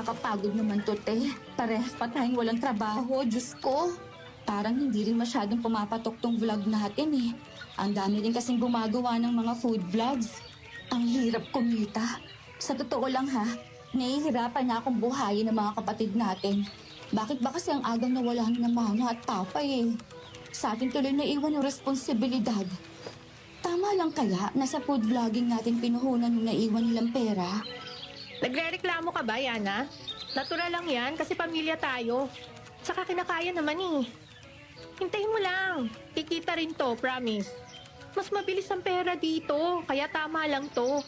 Nakakapagod naman to, te. Parehas pa tayong walang trabaho, Diyos ko. Parang hindi rin masyadong pumapatok tong vlog natin eh. Ang dami rin kasing gumagawa ng mga food vlogs. Ang hirap kumita. Sa totoo lang ha, nahihirapan na akong buhayin ng mga kapatid natin. Bakit ba kasi ang agang nawalan ng mama at papa eh? Sa atin tuloy naiwan yung responsibilidad. Tama lang kaya na sa food vlogging natin pinuhunan yung naiwan nilang pera? Nagre-reklamo ka ba, Yana? Natural lang yan kasi pamilya tayo. Saka kinakaya naman eh. Hintayin mo lang. Kikita rin to, promise. Mas mabilis ang pera dito, kaya tama lang to.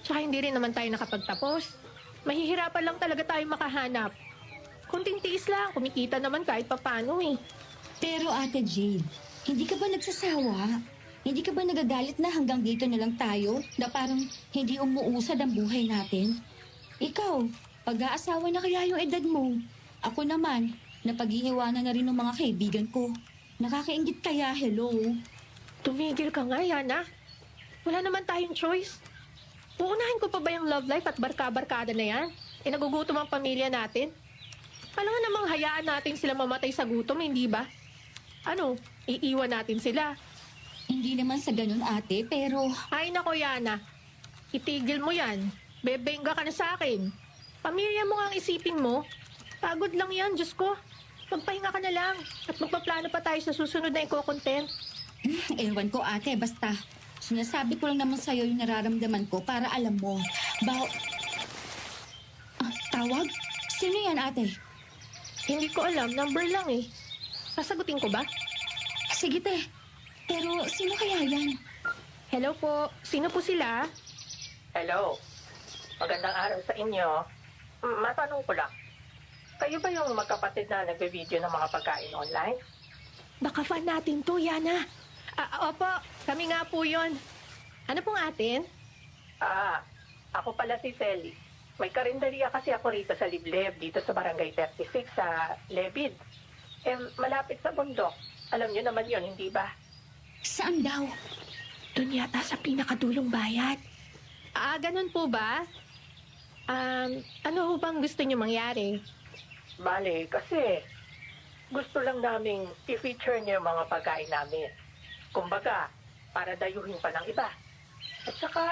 Tsaka hindi rin naman tayo nakapagtapos. Mahihirapan lang talaga tayo makahanap. Kunting tiis lang, kumikita naman kahit papano eh. Pero Ate Jade, hindi ka ba nagsasawa? Hindi ka ba nagagalit na hanggang dito na lang tayo? Na parang hindi umuusad ang buhay natin? Ikaw, pag-aasawa na kaya yung edad mo? Ako naman, napag-iiwanan na rin ng mga kaibigan ko. Nakakaingit kaya, hello? Tumigil ka nga, Yana. Wala naman tayong choice. Uunahin ko pa ba yung love life at barka-barkada na yan? Nagugutom ang pamilya natin. Alam nga namang hayaan natin sila mamatay sa gutom, hindi ba? Ano, iiwan natin sila? Hindi naman sa ganun, ate, pero... Ay nako, Yana. Itigil mo yan. Bebengga ka na sa akin. Pamilya mo nga ang isipin mo. Pagod lang yan, Diyos ko. Magpahinga ka na lang. At magpaplano pa tayo sa susunod na iko-content. Ewan ko, ate, basta... Sinasabi ko lang naman sa'yo yung nararamdaman ko para alam mo. Tawag? Sino yan, ate? Hindi ko alam, number lang eh. Sasagutin ko ba? Sige, te. Pero sino kaya yan? Hello po, sino po sila? Hello. Magandang araw sa inyo. Matanong ko lang. Kayo ba yung magkapatid na nagbe-video ng mga pagkain online? Baka fan natin to, Yana. Opo, kami nga po yon. Ano pong atin? Ako pala si Selly. May karinderya kasi ako rito sa Libleb, dito sa Barangay 36 sa Lebid. Malapit sa bundok. Alam niyo naman yon, hindi ba? Saan daw? Doon yata sa pinakadulong bayad. Ganun po ba? Ano ho bang gusto niyo mangyari? Bale, kasi gusto lang naming i-feature niyo yung mga pagkain namin. Kumbaga, para dayuhin pa ng iba. At saka,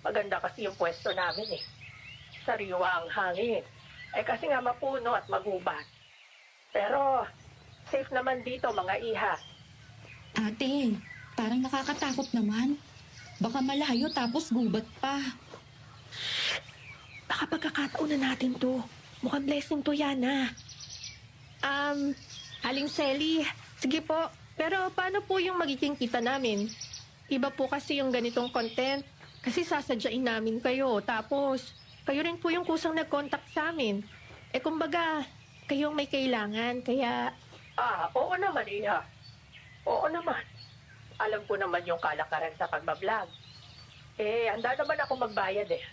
maganda kasi yung pwesto namin eh. Sariwa ang hangin. Kasi nga mapuno at magubat. Pero, safe naman dito mga iha. Ate, parang nakakatakot naman. Baka malayo tapos gubat pa. Baka pagkakataon na natin to. Mukhang blessing to, Yana. Aling Selly, sige po. Pero paano po yung magiging kita namin? Iba po kasi yung ganitong content. Kasi sasadyain namin kayo. Tapos, kayo rin po yung kusang nag-contact sa amin. Kumbaga, kayong may kailangan. Kaya, Oo naman, iha. Oo naman. Alam ko naman yung kalakaran sa pagbablog. Handa naman ako magbayad eh.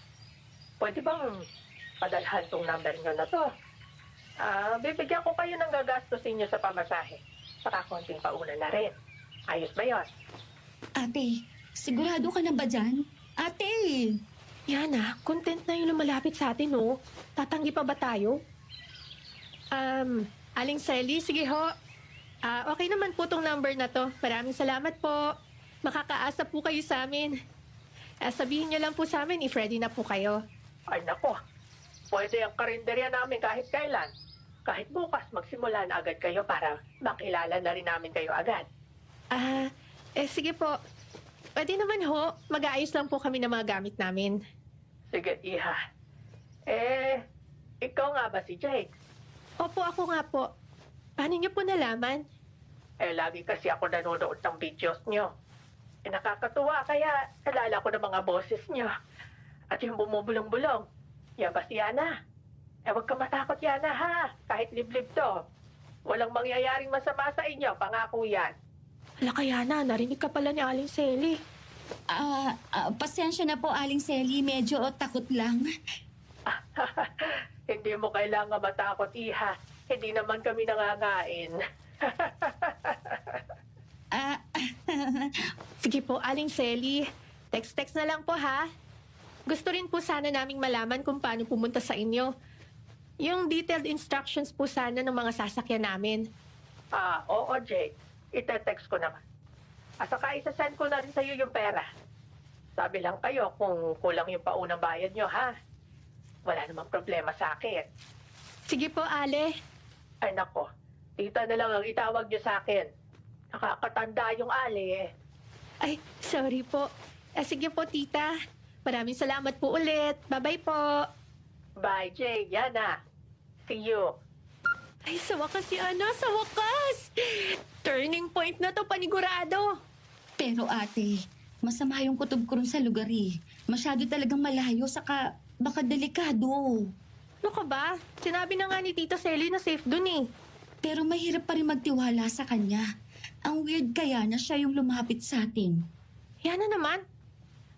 Pwede bang padalhan tong number nyo na to? Bibigyan ko kayo ng gagastusin nyo sa pamasahe. Saka konting pauna na rin. Ayos ba yun? Ate, sigurado ka na ba dyan? Ate! Yana, content na yung lumalapit sa atin, oh. Tatanggi pa ba tayo? Aling Selly, sige ho. Okay naman po tong number na to. Maraming salamat po. Makakaasa po kayo sa amin. Sabihin niyo lang po sa amin if ready na po kayo. Ay nako. Pwede ang karinderya namin kahit kailan. Kahit bukas magsimula na agad kayo para makilala na rin namin kayo agad. Sige po. Pwede naman ho. Mag-aayos lang po kami ng mga gamit namin. Sige, iha. Ikaw nga ba si Jake? Opo, ako nga po. Paano niyo po nalaman? Lagi kasi ako nanonood ng videos nyo. Nakakatuwa kaya nalala ko ng mga boses nyo. At yung bumubulong-bulong. Yan ba si Yana? Huwag ka matakot, Yana, ha? Kahit liblib to. Walang mangyayaring masama sa inyo, pangako yan. Hala ka, Yana, narinig ka pala ni Aling Selly. Pasensya na po, Aling Selly. Medyo takot lang. Hindi mo kailangan matakot, iha. Hindi naman kami nangangain. Sige po, Aling Selly. Text-text na lang po, ha? Gusto rin po sana naming malaman kung paano pumunta sa inyo. Yung detailed instructions po sana ng mga sasakyan namin. Oo, Jade. Ite-text ko naman. At saka isa-send ko na rin sa'yo yung pera. Sabi lang kayo kung kulang yung paunang bayad nyo, ha? Wala namang problema sa akin. Sige po, Ale. Ay nako, tita na lang ang itawag nyo sa akin. Nakakatanda yung ali eh. Ay, sorry po. Sige po, tita. Maraming salamat po ulit. Bye-bye po. Bye, Jade. Yana. See you. Ay, sa wakas si Ana, sa wakas! Turning point na to, panigurado. Pero ate, masama yung kutob ko rin sa lugar eh. Masyado talagang malayo, saka baka delikado. Ano ka ba? Sinabi na nga ni Tita Selly na safe dun eh. Pero mahirap pa rin magtiwala sa kanya. Ang weird kaya na siya yung lumapit sa atin. Yan na naman.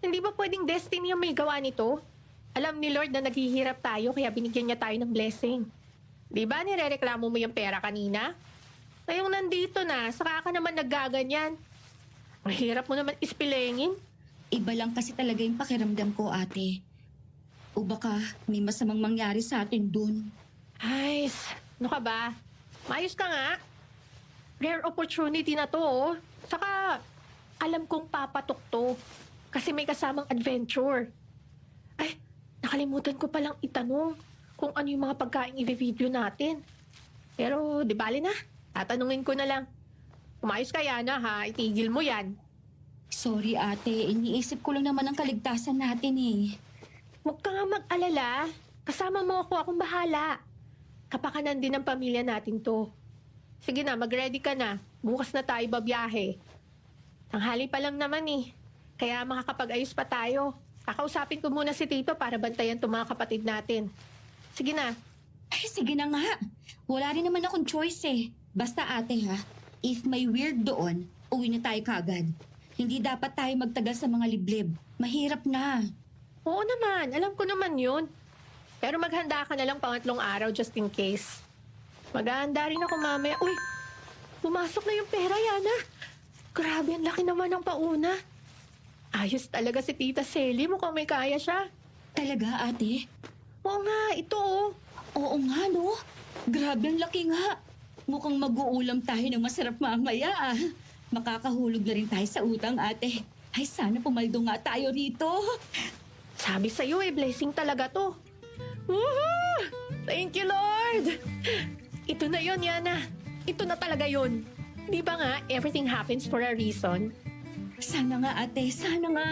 Hindi ba pwedeng destiny ang may gawa nito? Alam ni Lord na naghihirap tayo kaya binigyan niya tayo ng blessing. Di ba nirereklamo mo yung pera kanina? Ngayong nandito na, saka ka naman naggaganyan. Ang hirap mo naman ispilengin. Iba lang kasi talaga yung pakiramdam ko, ate. O baka may masamang mangyari sa atin dun. Ay, ano ka ba? Mayos ka nga. Rare opportunity na to, oh. Saka, alam kong papatok to. Kasi may kasamang adventure. Ay, nakalimutan ko palang itanong kung ano yung mga pagkain i-review natin. Pero, di bali na. Tatanungin ko na lang. Umayos ka, Yana, ha? Itigil mo yan. Sorry, ate. Iniisip ko lang naman ang kaligtasan natin eh. Huwag ka nga mag-alala. Kasama mo ako, akong bahala. Kapakanan din ng pamilya natin to. Sige na, mag-ready ka na. Bukas na tayo babiyahe. Tanghali pa lang naman eh. Kaya makakapag-ayos pa tayo. Kakausapin ko muna si Tito para bantayan itong mga kapatid natin. Sige na. Ay, sige na nga. Wala rin naman akong choice eh. Basta ate ha, if may weird doon, uwi na tayo kaagad. Hindi dapat tayo magtagal sa mga liblib. Mahirap na. Oo naman, alam ko naman yun. Pero maghanda ka na lang pangatlong araw just in case. Maghahanda rin ako mamaya. Uy, pumasok na yung pera, Yana. Grabe, ang laki naman ng pauna. Ayos talaga si Tita Selly. Mukhang may kaya siya. Talaga, ate? Oo nga, ito oh. Oo nga, no? Grabe, ang laki nga. Mukhang mag-uulam tayo ng masarap mamaya ah. Makakahulog na rin tayo sa utang, ate. Ay, sana pumaldo nga tayo rito. Sabi sa'yo eh, blessing talaga to. Woohoo! Thank you, Lord! Ito na yon, Yana. Ito na talaga yon. Di ba nga, everything happens for a reason? Sana nga, ate. Sana nga.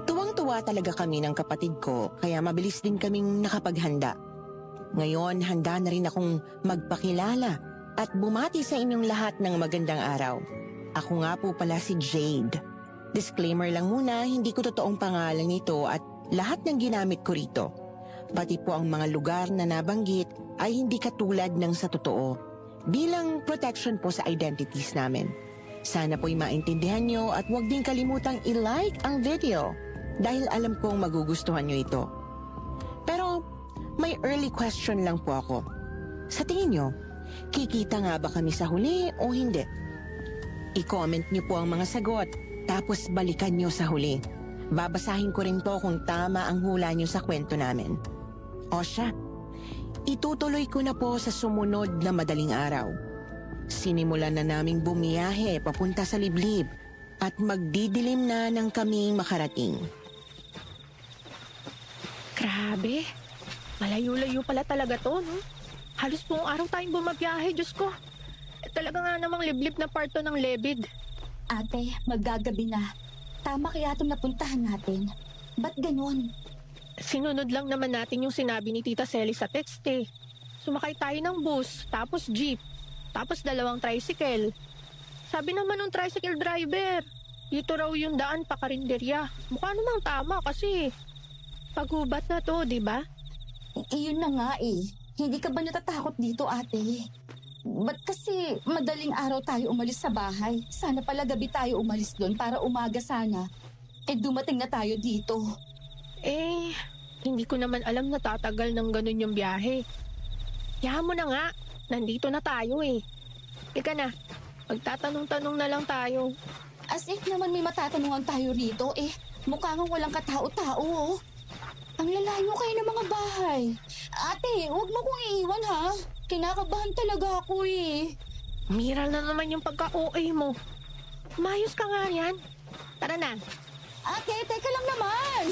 Tuwang-tuwa talaga kami ng kapatid ko, kaya mabilis din kaming nakapaghanda. Ngayon, handa na rin akong magpakilala at bumati sa inyong lahat ng magandang araw. Ako nga po pala si Jade. Disclaimer lang muna, hindi ko totoong pangalan nito at lahat ng ginamit ko rito. Pati po ang mga lugar na nabanggit ay hindi katulad ng sa totoo. Bilang protection po sa identities namin. Sana po'y maintindihan nyo at huwag din kalimutang i-like ang video dahil alam kong magugustuhan nyo ito. Pero may early question lang po ako. Sa tingin nyo, kikita nga ba kami sa huli o hindi? I-comment nyo po ang mga sagot, tapos balikan nyo sa huli. Babasahin ko rin po kung tama ang hula nyo sa kwento namin. O siya, itutuloy ko na po sa sumunod na madaling araw. Sinimulan na naming bumiyahe papunta sa liblib at magdidilim na ng kaming makarating. Grabe. Malayo-layo pala talaga to, no? Halos buong araw tayong bumabiyahe, Diyos ko. Talaga nga namang liblib na part to ng Lebid. Ate, maggagabi na. Tama kaya itong napuntahan natin. Ba't ganun? Sinunod lang naman natin yung sinabi ni Tita Selly sa text eh. Sumakay tayo ng bus, tapos jeep, tapos 2 tricycle. Sabi naman ng tricycle driver, dito raw yung daan pa Karinderya. Mukha namang tama kasi pagubat na to, di ba? Iyon na nga eh. Hindi ka ba natatakot dito, ate? Ba't kasi madaling araw tayo umalis sa bahay? Sana pala gabi tayo umalis doon para umaga sana. Dumating na tayo dito. Hindi ko naman alam na tatagal ng ganun yung biyahe. Yahan mo na nga, nandito na tayo eh. Ika na, magtatanong-tanong na lang tayo. As if naman may matatanungan tayo rito eh. Mukha nga walang katao-tao oh. Ang lalayo kayo ng mga bahay. Ate, huwag mo kong iiwan ha. Kinakabahan talaga ako eh. Mira na naman yung pagka-OA mo. Mayos ka nga yan. Tara na. Ate, teka lang naman.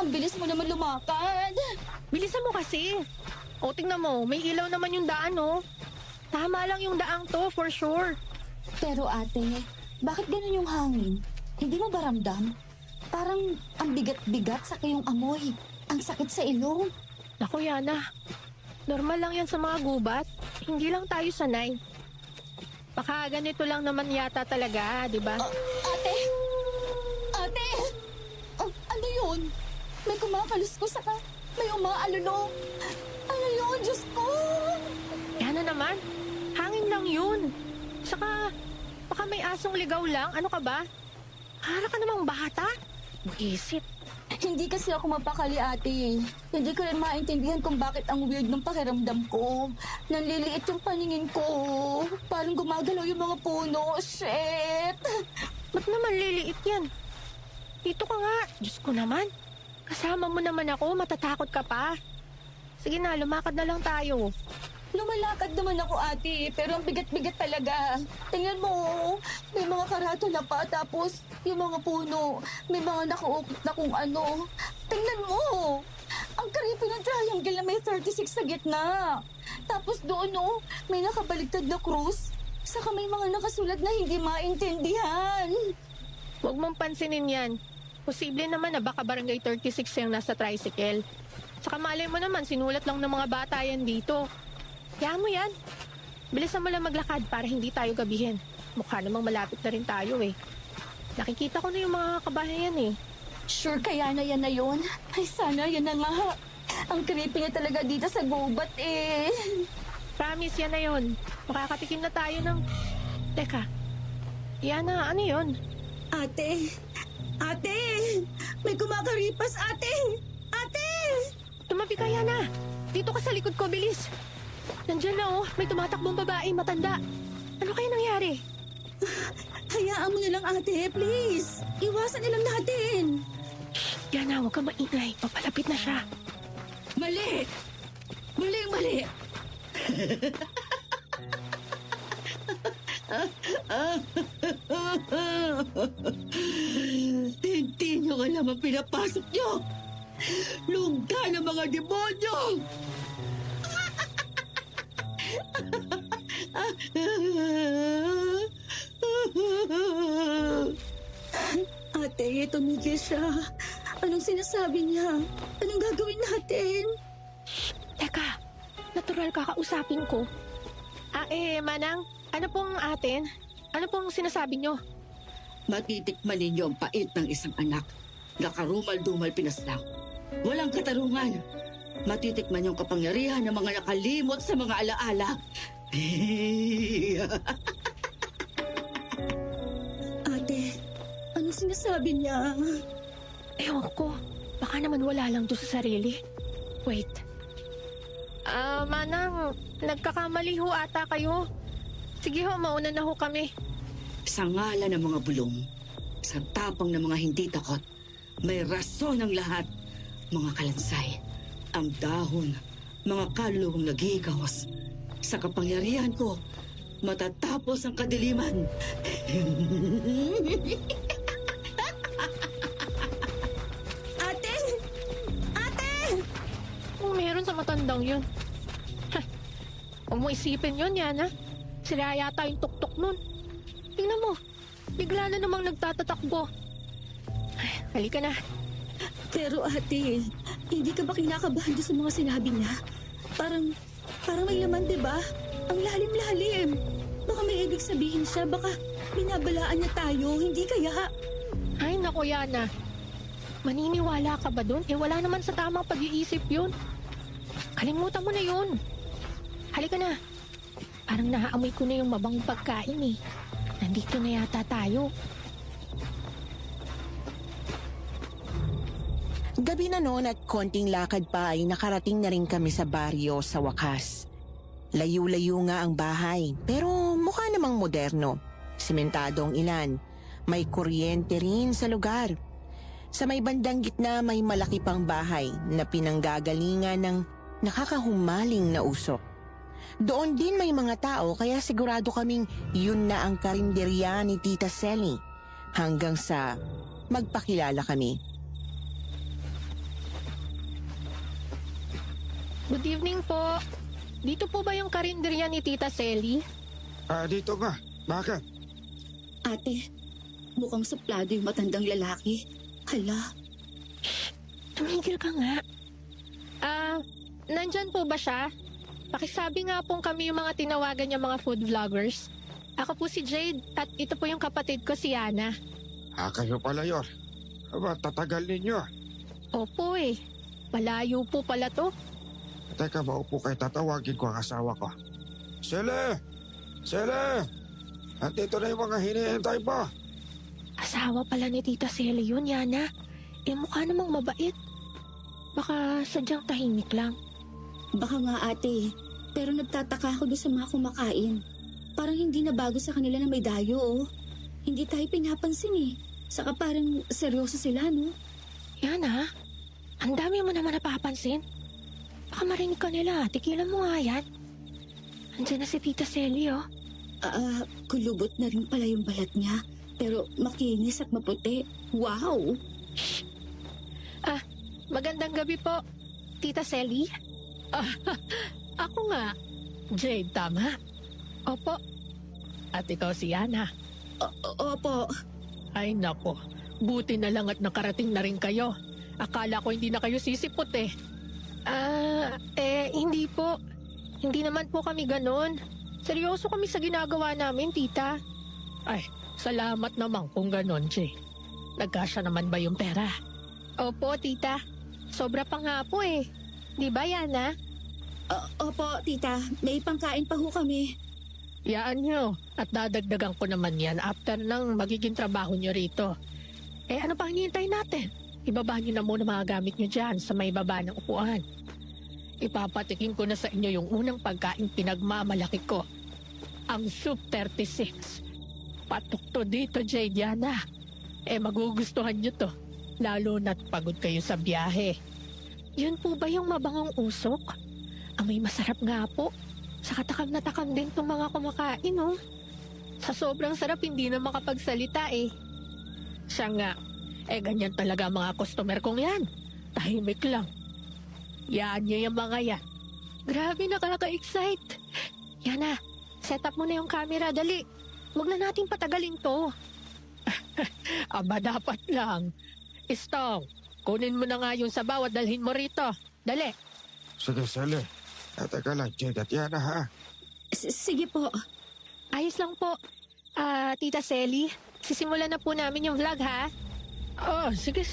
Ang bilis mo naman lumakad. Bilisan mo kasi. O, tingnan mo. May ilaw naman yung daan, oh. Tama lang yung daang to, for sure. Pero ate, bakit ganun yung hangin? Hindi mo ba ramdam? Parang ang bigat-bigat sa kayong amoy. Ang sakit sa ilong. Naku, Yana. Normal lang yan sa mga gubat. Hindi lang tayo sanay. Baka ganito lang naman yata talaga, di ba? Ate! Ate! Ano yun? May kumakaluskos saka may umaalulong. Ano yun? Diyos ko! Yana naman. Hangin lang yun. Saka, baka may asong ligaw lang. Ano ka ba? Para ka namang bata. Buisit. Hindi kasi ako mapakali, ate. Hindi ko rin maintindihan kung bakit ang weird ng pakiramdam ko. Nanliliit yung paningin ko. Parang gumagalaw yung mga puno. Shit! Ba't naman liliit yan? Dito ka nga. Diyos ko naman. Kasama mo naman ako. Matatakot ka pa. Sige na, lumakad na lang tayo. Lumalakad naman ako, ate, pero ang bigat-bigat talaga. Tingnan mo, may mga karatula pa, tapos yung mga puno, may mga nakuukot na kung ano. Tingnan mo, ang creepy ng triangle na may 36 sa gitna. Tapos doon, may nakabaligtad na krus. Saka may mga nakasulat na hindi maintindihan. Huwag mong pansinin yan. Posible naman na baka barangay 36 yung nasa tricycle. Saka malay mo naman, sinulat lang ng mga bata yan dito. Kaya mo yan. Bilisan mo lang maglakad para hindi tayo gabihin. Mukha namang malapit na rin tayo eh. Nakikita ko na yung mga kabahayan eh. Sure kaya na yan na yun? Ay sana yan na nga. Ang creepy niya talaga dito sa gubat eh. Promise yan na yun. Makakatikim na tayo ng... Teka. Yana, ano yun? Ate! Ate! May kumakaripas, ate! Ate! Tumabi ka, Yana. Dito ka sa likod ko, bilis. Nandiyan na oh, may tumatakbong babae, matanda. Ano kaya nangyari? Hayaan mo na lang, ate, please. Iwasan na lang natin. Yana, huwag ka maingay. Papalapit na siya. Mali! Mali! Hindi nyo alam ang pinapasok nyo! Lugda ng mga demonyo! Ate, tumigil siya. Anong sinasabi niya? Anong gagawin natin? Teka, natural kakausapin ko. Manang, ano pong atin? Ano pong sinasabi nyo? Matitikman ninyo ang pait ng isang anak na karumal-dumal pinaslang. Walang katarungan. Matitikman yung kapangyarihan ng mga nakalimot sa mga alaala. Ate, anong sinasabi niya? Ewan ko, baka naman wala lang doon sa sarili. Wait. Manang, nagkakamali ho ata kayo. Sige ho, mauna na ho kami. Sa ngala ng mga bulong, sa tapang ng mga hindi takot, may rason ang lahat, mga kalansay, ang dahon, mga kaluluwang naghigawas. Sa kapangyarihan ko, matatapos ang kadiliman. Ate! Ate! Kung meron sa matandang yun. Huwag mo isipin yun, Yana. Sila yata yung tuktok nun. Tingnan mo, bigla na namang nagtatatakbo. Ay, halika na. Pero ate, hindi ka ba kinakabahan doon sa mga sinabi niya? Parang may laman, di ba? Ang lalim-lalim. Baka may ibig sabihin siya, baka binabalaan niya tayo, hindi kaya? Ay, naku, Yana. Maniniwala ka ba dun? Wala naman sa tamang pag-iisip yun. Kalimutan mo na yun. Halika na. Parang naaamoy ko na yung mabangong pagkain eh. Nandito na yata tayo. Gabi na noon at konting lakad pa ay nakarating na rin kami sa baryo sa wakas. Layo-layo nga ang bahay, pero mukha namang moderno. Sementado ang ilan. May kuryente rin sa lugar. Sa may bandang gitna may malaki pang bahay na pinanggagalingan ng nakakahumaling na usok. Doon din may mga tao kaya sigurado kaming yun na ang karinderya ni Tita Selly hanggang sa magpakilala kami. Good evening po. Dito po ba yung karinderya ni Tita Selly? Dito nga. Bakit? Ate, mukhang suplado yung matandang lalaki. Hala, Tumigil ka nga. Nandyan po ba siya? Pakisabi nga pong kami yung mga tinawagan niya mga food vloggers. Ako po si Jade at ito po yung kapatid ko si Yana. Kayo pala yun. Aba, tatagal ninyo. Opo eh. Malayo po pala to. Teka, maupo kayo. Tatawagin ko ang asawa ko. Sele! Sele! Andito na yung mga hinihintay mo. Asawa pala ni Tita Selly yun, Yana. Mukha namang mabait. Baka sadyang tahimik lang. baka nga ate. Pero nagtataka ako doon sa mga kumakain. Parang hindi na bago sa kanila na may dayo, oh. Hindi tayo pinapansin eh. Saka parang seryoso sila, no? Yana, ang dami mo naman napapansin. Baka marinig ka nila. Tigilan mo nga yan. Andiyan na si Tita Selly, oh. Kulubot na rin pala yung balat niya. Pero makinis at maputi. Wow! Magandang gabi po, Tita Selly. Ako nga. Jade, tama? Opo. At ikaw si Yana. Opo. Ay nako, buti na lang at nakarating na rin kayo. Akala ko hindi na kayo sisipot eh. Hindi po. Hindi naman po kami ganon. Seryoso kami sa ginagawa namin, tita. Ay, salamat naman kung ganon, Jay. Nagkasya naman ba yung pera? Opo, tita. Sobra pa nga po eh. Di ba, Yana? Opo, tita. May pangkain pa ho kami. Yaan nyo. At dadagdagan ko naman yan after ng magiging trabaho nyo rito. Ano pang hinihintay natin? Ibaba nyo na muna mga gamit nyo dyan sa may baba ng upuan. Ipapatikin ko na sa inyo yung unang pagkain pinagmamalaki ko. Ang Soup 36. Patok to dito, Jade, Yana. Magugustuhan nyo to. Lalo na't pagod kayo sa biyahe. Yun po ba yung mabangong usok? Amoy masarap nga po. Saka takam na takam din tong mga kumakain, oh. Sa sobrang sarap, hindi na makapagsalita eh. Siya nga, ganyan talaga mga customer kong yan. Tahimik lang. Yan nyo yung mga yan. Grabe, nakaka-excite. Yana, set up mo na yung camera, dali. Huwag na nating patagalin to. Aba, dapat lang. Istong, kunin mo na nga yung sabaw at dalhin mo rito. Dali. Sige, Sele. Teka lang, Jade at Yana, ha? Sige po. Ayos lang po. Tita Selly, sisimulan na po namin yung vlog, ha? Oh, sige.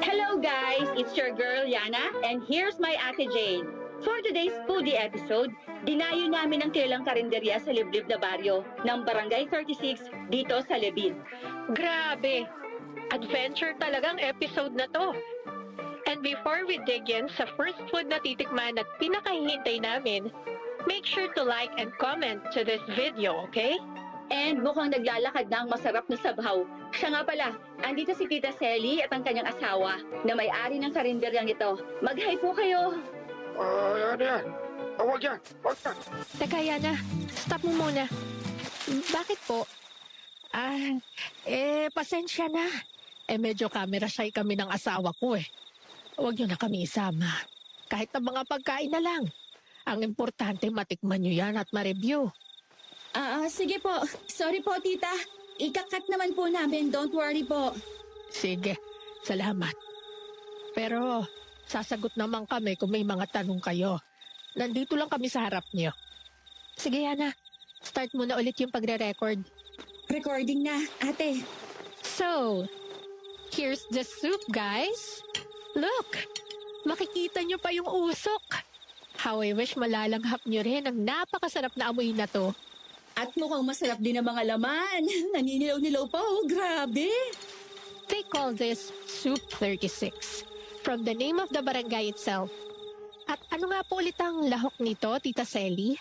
Hello guys, it's your girl Yana and here's my Ate Jane. For today's foodie episode, dinayo namin ang kilalang karinderya sa liblib na baryo ng Barangay 36 dito sa Lebin. Grabe! Adventure talagang episode na to. And before we dig in sa first food na titikman at pinakahihintay namin, make sure to like and comment to this video, okay? And mukhang naglalakad na ang masarap na sabhaw. Siya nga pala, andito si Tita Selly at ang kanyang asawa na may-ari ng karinderyang ito. Mag-hi po kayo! Yan. Huwag yan. Teka, Yana, stop mo muna. Bakit po? Pasensya na. Medyo camera shy kami ng asawa ko eh. Huwag nyo na kami isama. Kahit na mga pagkain na lang. Ang importante, matikman nyo yan at ma-review. Sige po. Sorry po, tita. Ikakat naman po namin. Don't worry po. Sige, salamat. Pero sasagot naman kami kung may mga tanong kayo. Nandito lang kami sa harap nyo. Sige, Yana. Start mo na ulit yung pagre-record. Recording na, ate. So, here's the soup, guys. Look! Makikita nyo pa yung usok. How I wish malalanghap nyo rin ang napakasarap na amoy na to. At mukhang masarap din ang mga laman. Naninilaw-nilaw pa, oh. Grabe. They call this Soup 36, from the name of the barangay itself. At ano nga po ulit ang lahok nito, Tita Selly?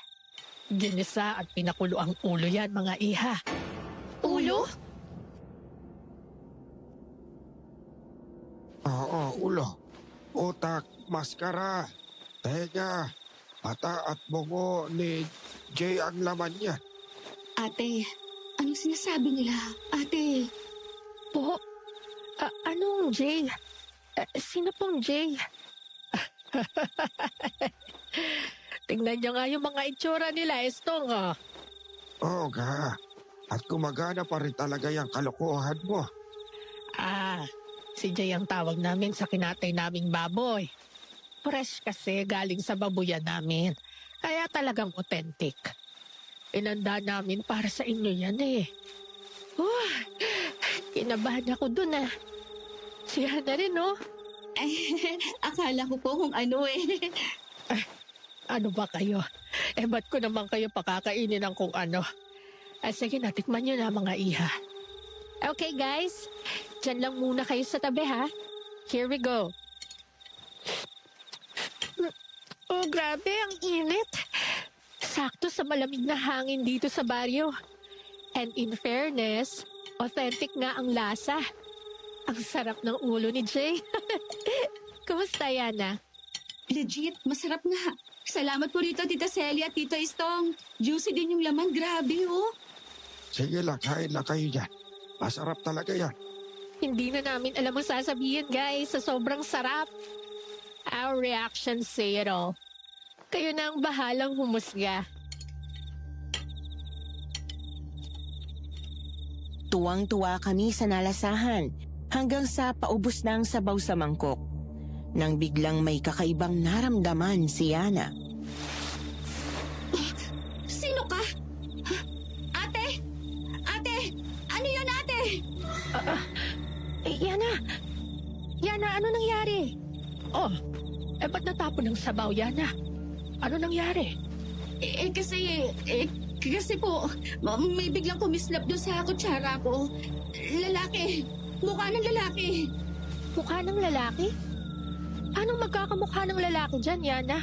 Ginisa at pinakulo ang ulo yan, mga iha. Ulo? Oo, ulo. Utak, maskara, tenga, mata at bungo ni Jay ang laman niya. Ate, anong sinasabi nila? Ate, Po? Anong Jay? Sino pong Jay? Tingnan niyo nga yung mga itsura nila, Estong, oh. Oo nga. At gumagana pa rin talaga yung kalokohan mo. Si Jay ang tawag namin sa kinatay naming baboy. Fresh kasi galing sa babuyan namin. Kaya talagang authentic. Inanda namin para sa inyo yan eh. Kinabahan ako dun ah. Siya na rin oh. akala ko po kung ano eh. Ano ba kayo? Ba't ko naman kayo pakakainin ng kung ano? Sige, natikman nyo na mga iha. Okay guys, dyan lang muna kayo sa tabi ha. Here we go. Oh, grabe, ang init. Sakto sa malamig na hangin dito sa baryo. And in fairness, authentic nga ang lasa. Ang sarap ng ulo ni Jay. Kumusta, Yana? Legit, masarap nga. Salamat po rito, Tita Celia at Tito Istong. Juicy din yung laman, grabe oh. Sige lang, kain lang kayo dyan. Masarap talaga yan. Hindi na namin alam ang sasabihin, guys, sa sobrang sarap. Our reactions say it all. Kayo na ang bahalang humusga. Tuwang-tuwa kami sa nalasahan hanggang sa paubos na ang sabaw sa mangkok. Nang biglang may kakaibang naramdaman si Yana. Sino ka? Ate! Ate! Ano yun, ate? Yana! Yana, ano nangyari? Oh, ba't natapon ng sabaw, Yana? Ano nangyari? Kasi po, may biglang kumislap doon sa kutsara ko. Lalaki. Mukha ng lalaki. Mukha ng lalaki? Anong magkakamukha ng lalaki dyan, Yana?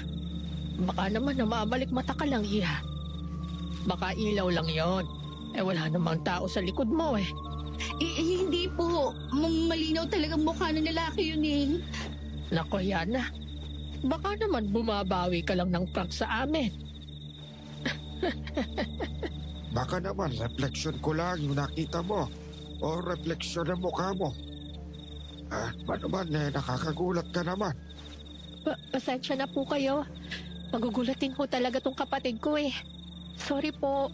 Baka naman namamalik mata ka lang, iha. Baka ilaw lang yon. Wala namang tao sa likod mo eh. Hindi po. Malinaw talagang mukha ng lalaki yun eh. Nako, Yana. Baka naman bumabawi ka lang ng prank sa amin. Baka naman, refleksyon ko lang yung nakita mo. O refleksyon ng mukha mo. Ba naman, nakakagulat ka naman. Pasensya na po kayo. Magugulatin ho talaga tong kapatid ko eh. Sorry po.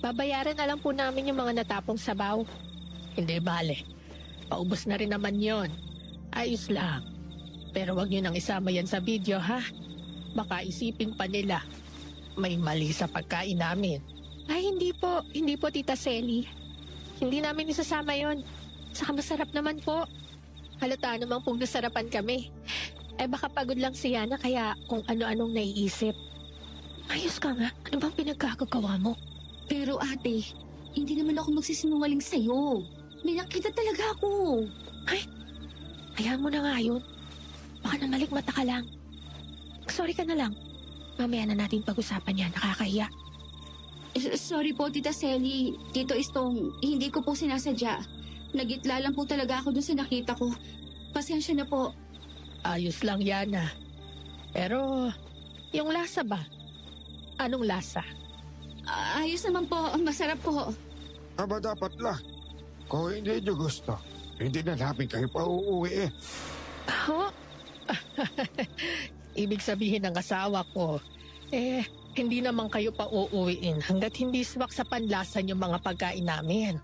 Babayaran na lang po namin yung mga natapong sabaw. Hindi bale. Paubos na rin naman yon. Ayos lang. Pero wag nyo nang isama yan sa video ha. Baka isipin pa nila may mali sa pagkain namin. Ay, hindi po. Hindi po, Tita Selly. Hindi namin isasama yon. Saka masarap naman po. Halata naman pong nasarapan kami. Baka pagod lang si Yana kaya kung ano-anong naiisip. Ayos ka nga. Ano bang pinagkakagawa mo? Pero ate, hindi naman ako magsisinungaling sa'yo. May nakita talaga ako. Hayaan mo na nga yun. Baka namalik mata ka lang. Sorry ka na lang. Mamaya na natin pag-usapan yan. Nakakahiya. Sorry po, Tita Selly. Tito Istong, hindi ko po sinasadya. Nagitla lang po talaga ako dun sa nakita ko. Pasensya na po. Ayos lang yan ah. Pero, yung lasa ba? Anong lasa? Ayos naman po. Masarap po. Aba dapat lang. Kung hindi nyo gusto, hindi na namin kayo pauuwiin. Ho? Ibig sabihin ng asawa ko, hindi naman kayo pa uuwiin hanggat hindi swak sa panlasan yung mga pagkain namin.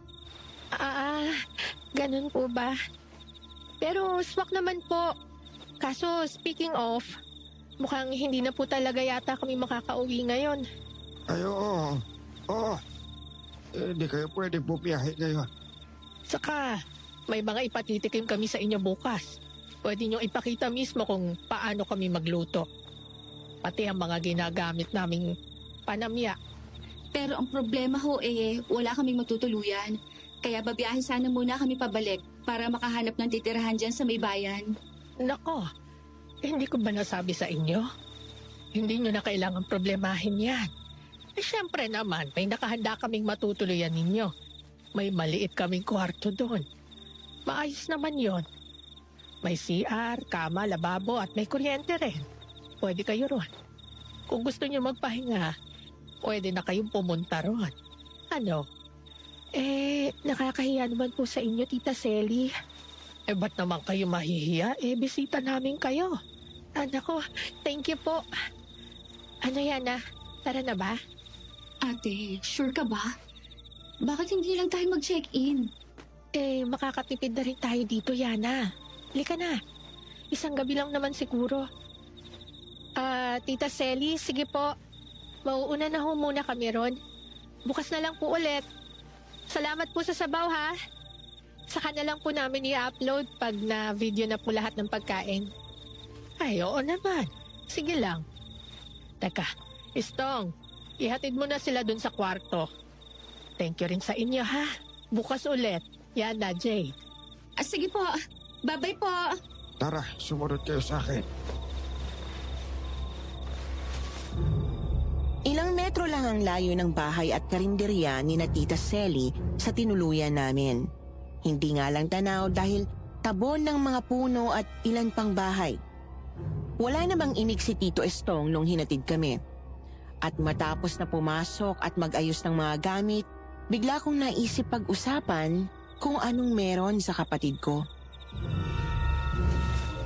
Ganun po ba? Pero swak naman po. Kaso speaking of, mukhang hindi na po talaga yata kami makakauwi ngayon. Ay, oo. Oo. Hindi kayo pwede bumiyahe ngayon. Saka, may mga ipatitikim kami sa inyo bukas. Pwede nyo ipakita mismo kung paano kami magluto. Pati ang mga ginagamit naming panamya. Pero ang problema ho wala kaming matutuluyan. Kaya babiyahe sana muna kami pabalik para makahanap ng titirahan dyan sa may bayan. Nako, hindi ko ba nasabi sa inyo? Hindi nyo na kailangan problemahin yan. Siyempre naman, may nakahanda kaming matutuluyan ninyo. May maliit kaming kwarto doon. Maayos naman yon. May CR, kama, lababo at may kuryente rin. Pwede kayo ron. Kung gusto niyo magpahinga, pwede na kayong pumunta ron. Ano? Nakakahiya naman po sa inyo, Tita Selly. Ba't naman kayo mahihiya? Bisita namin kayo. Nako, thank you po. Ano yan Tara na ba? Ate, sure ka ba? Bakit hindi lang tayo mag-check-in? Makakatipid na rin tayo dito, Yana. Halika na. Isang gabi lang naman siguro. Tita Selly, sige po. Mauuna na ho muna kami ron. Bukas na lang po ulit. Salamat po sa sabaw, ha? Saka na lang po namin i-upload pag na-video na po lahat ng pagkain. Ay, oo naman. Sige lang. Teka, Istong, ihatid mo na sila dun sa kwarto. Thank you rin sa inyo, ha? Bukas ulit. Yana, Jay. Sige po. Bye-bye po. Tara, sumunod kayo sa akin. Ilang metro lang ang layo ng bahay at karinderya ni na Tita Selly sa tinuluyan namin. Hindi nga lang tanaw dahil tabon ng mga puno at ilan pang bahay. Wala namang imik si Tito Estong nung hinatid kami. At matapos na pumasok at mag-ayos ng mga gamit, bigla kong naisip pag-usapan kung anong meron sa kapatid ko.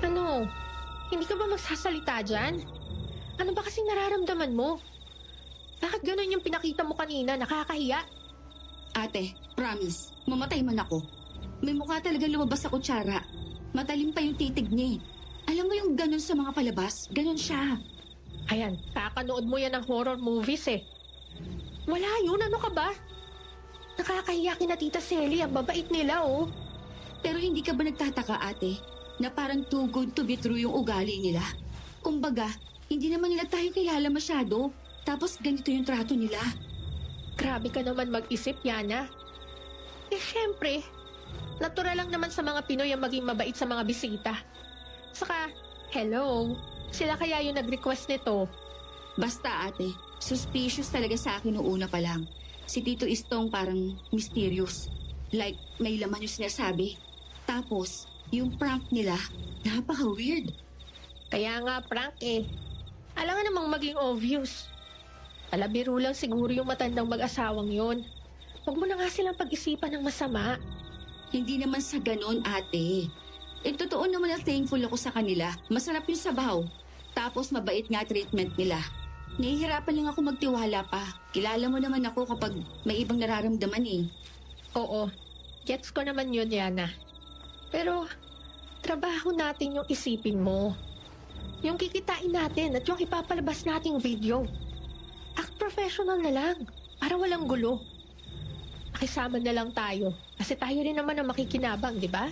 Ano? Hindi ka ba magsasalita dyan? Ano ba kasing nararamdaman mo? Bakit ganun yung pinakita mo kanina? Nakakahiya. Ate, promise, mamatay man ako. May mukha talaga lumabas sa kutsara. Matalim pa yung titig niya. Alam mo yung ganun sa mga palabas? Ganun siya. Ayan, kakanood mo yan ng horror movies eh. Wala yun, ano ka ba? Nakakahiya kina Tita Selly, ang babait nila oh. Pero hindi ka ba nagtataka, ate, na parang too good to be true yung ugali nila? Kumbaga, hindi naman nila tayo kilala masyado. Tapos ganito yung trato nila. Grabe ka naman mag-isip, Yana. Syempre, natural lang naman sa mga Pinoy ang maging mabait sa mga bisita. Saka, hello, sila kaya yung nag-request nito. Basta ate, suspicious talaga sa akin noong una pa lang. Si Tito Istong parang mysterious. Like, may laman yung sinasabi. Tapos, yung prank nila, napaka-weird. Kaya nga, prank eh. Alam nga namang maging obvious. Alabiro lang siguro yung matandang mag-asawang yon. Huwag mo na nga silang pag-isipan ng masama. Hindi naman sa ganon, ate. Totoo naman na thankful ako sa kanila. Masarap yung sabaw. Tapos mabait nga treatment nila. Nahihirapan lang ako magtiwala pa. Kilala mo naman ako kapag may ibang nararamdaman eh. Oo, gets ko naman yun, Yana. Pero, trabaho natin yung isipin mo. Yung kikitain natin at yung ipapalabas nating video. Act professional na lang, para walang gulo. Makisama na lang tayo, kasi tayo rin naman ang makikinabang, di ba?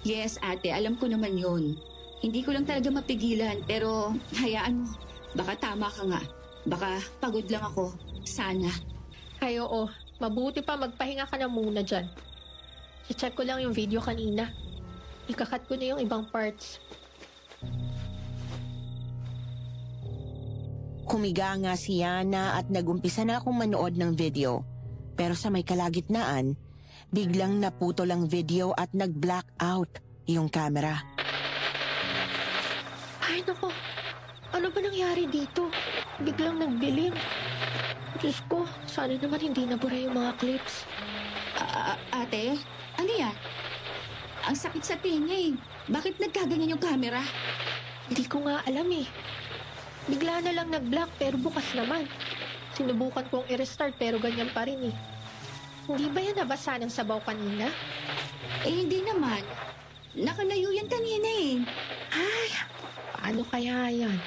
Yes, ate. Alam ko naman yun. Hindi ko lang talaga mapigilan, pero hayaan mo. Baka tama ka nga. Baka pagod lang ako. Sana. Ay oo, mabuti pa magpahinga ka na muna dyan. I-check ko lang yung video kanina. Ikakat ko na yung ibang parts. Kumiga nga si Yana at nagumpisa na akong manood ng video. Pero sa may kalagitnaan, biglang naputol ang video at nag-black out yung camera. Ay nako, ano ba nangyari dito? Biglang nagdilim. Diyos ko, sana naman hindi nabura yung mga clips. Ate, ano yan? Ang sakit sa tinga eh. Bakit nagkaganyan yung camera? Hindi ko nga alam eh. Bigla na lang nag-black pero bukas naman. Sinubukan kong i-restart pero ganyan pa rin eh. Hindi ba yan nabasa ng sabaw kanina? Hindi naman. Nakalayo yan kanina eh. Ay, paano kaya yan?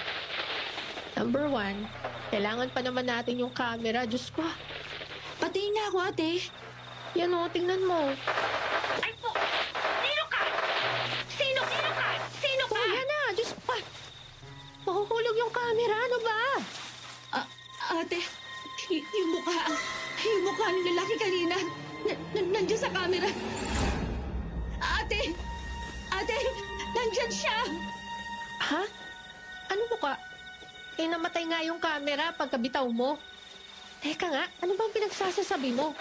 Number 1, kailangan pa naman natin yung camera. Diyos ko. Patayin na ako, ate. Yan o, tingnan mo. Ay po! Sino ka? Sino ka? Sino ka? Oh, yan na. Diyos ko. Mahuhulog yung camera. Ano ba? Ate, yung mukha ng lalaki kanina, nandiyan sa camera. Ate, nandyan siya. Ha? Ano mo ka? Namatay nga yung camera pagkabitaw mo. Teka nga, ano bang pinagsasasabi mo?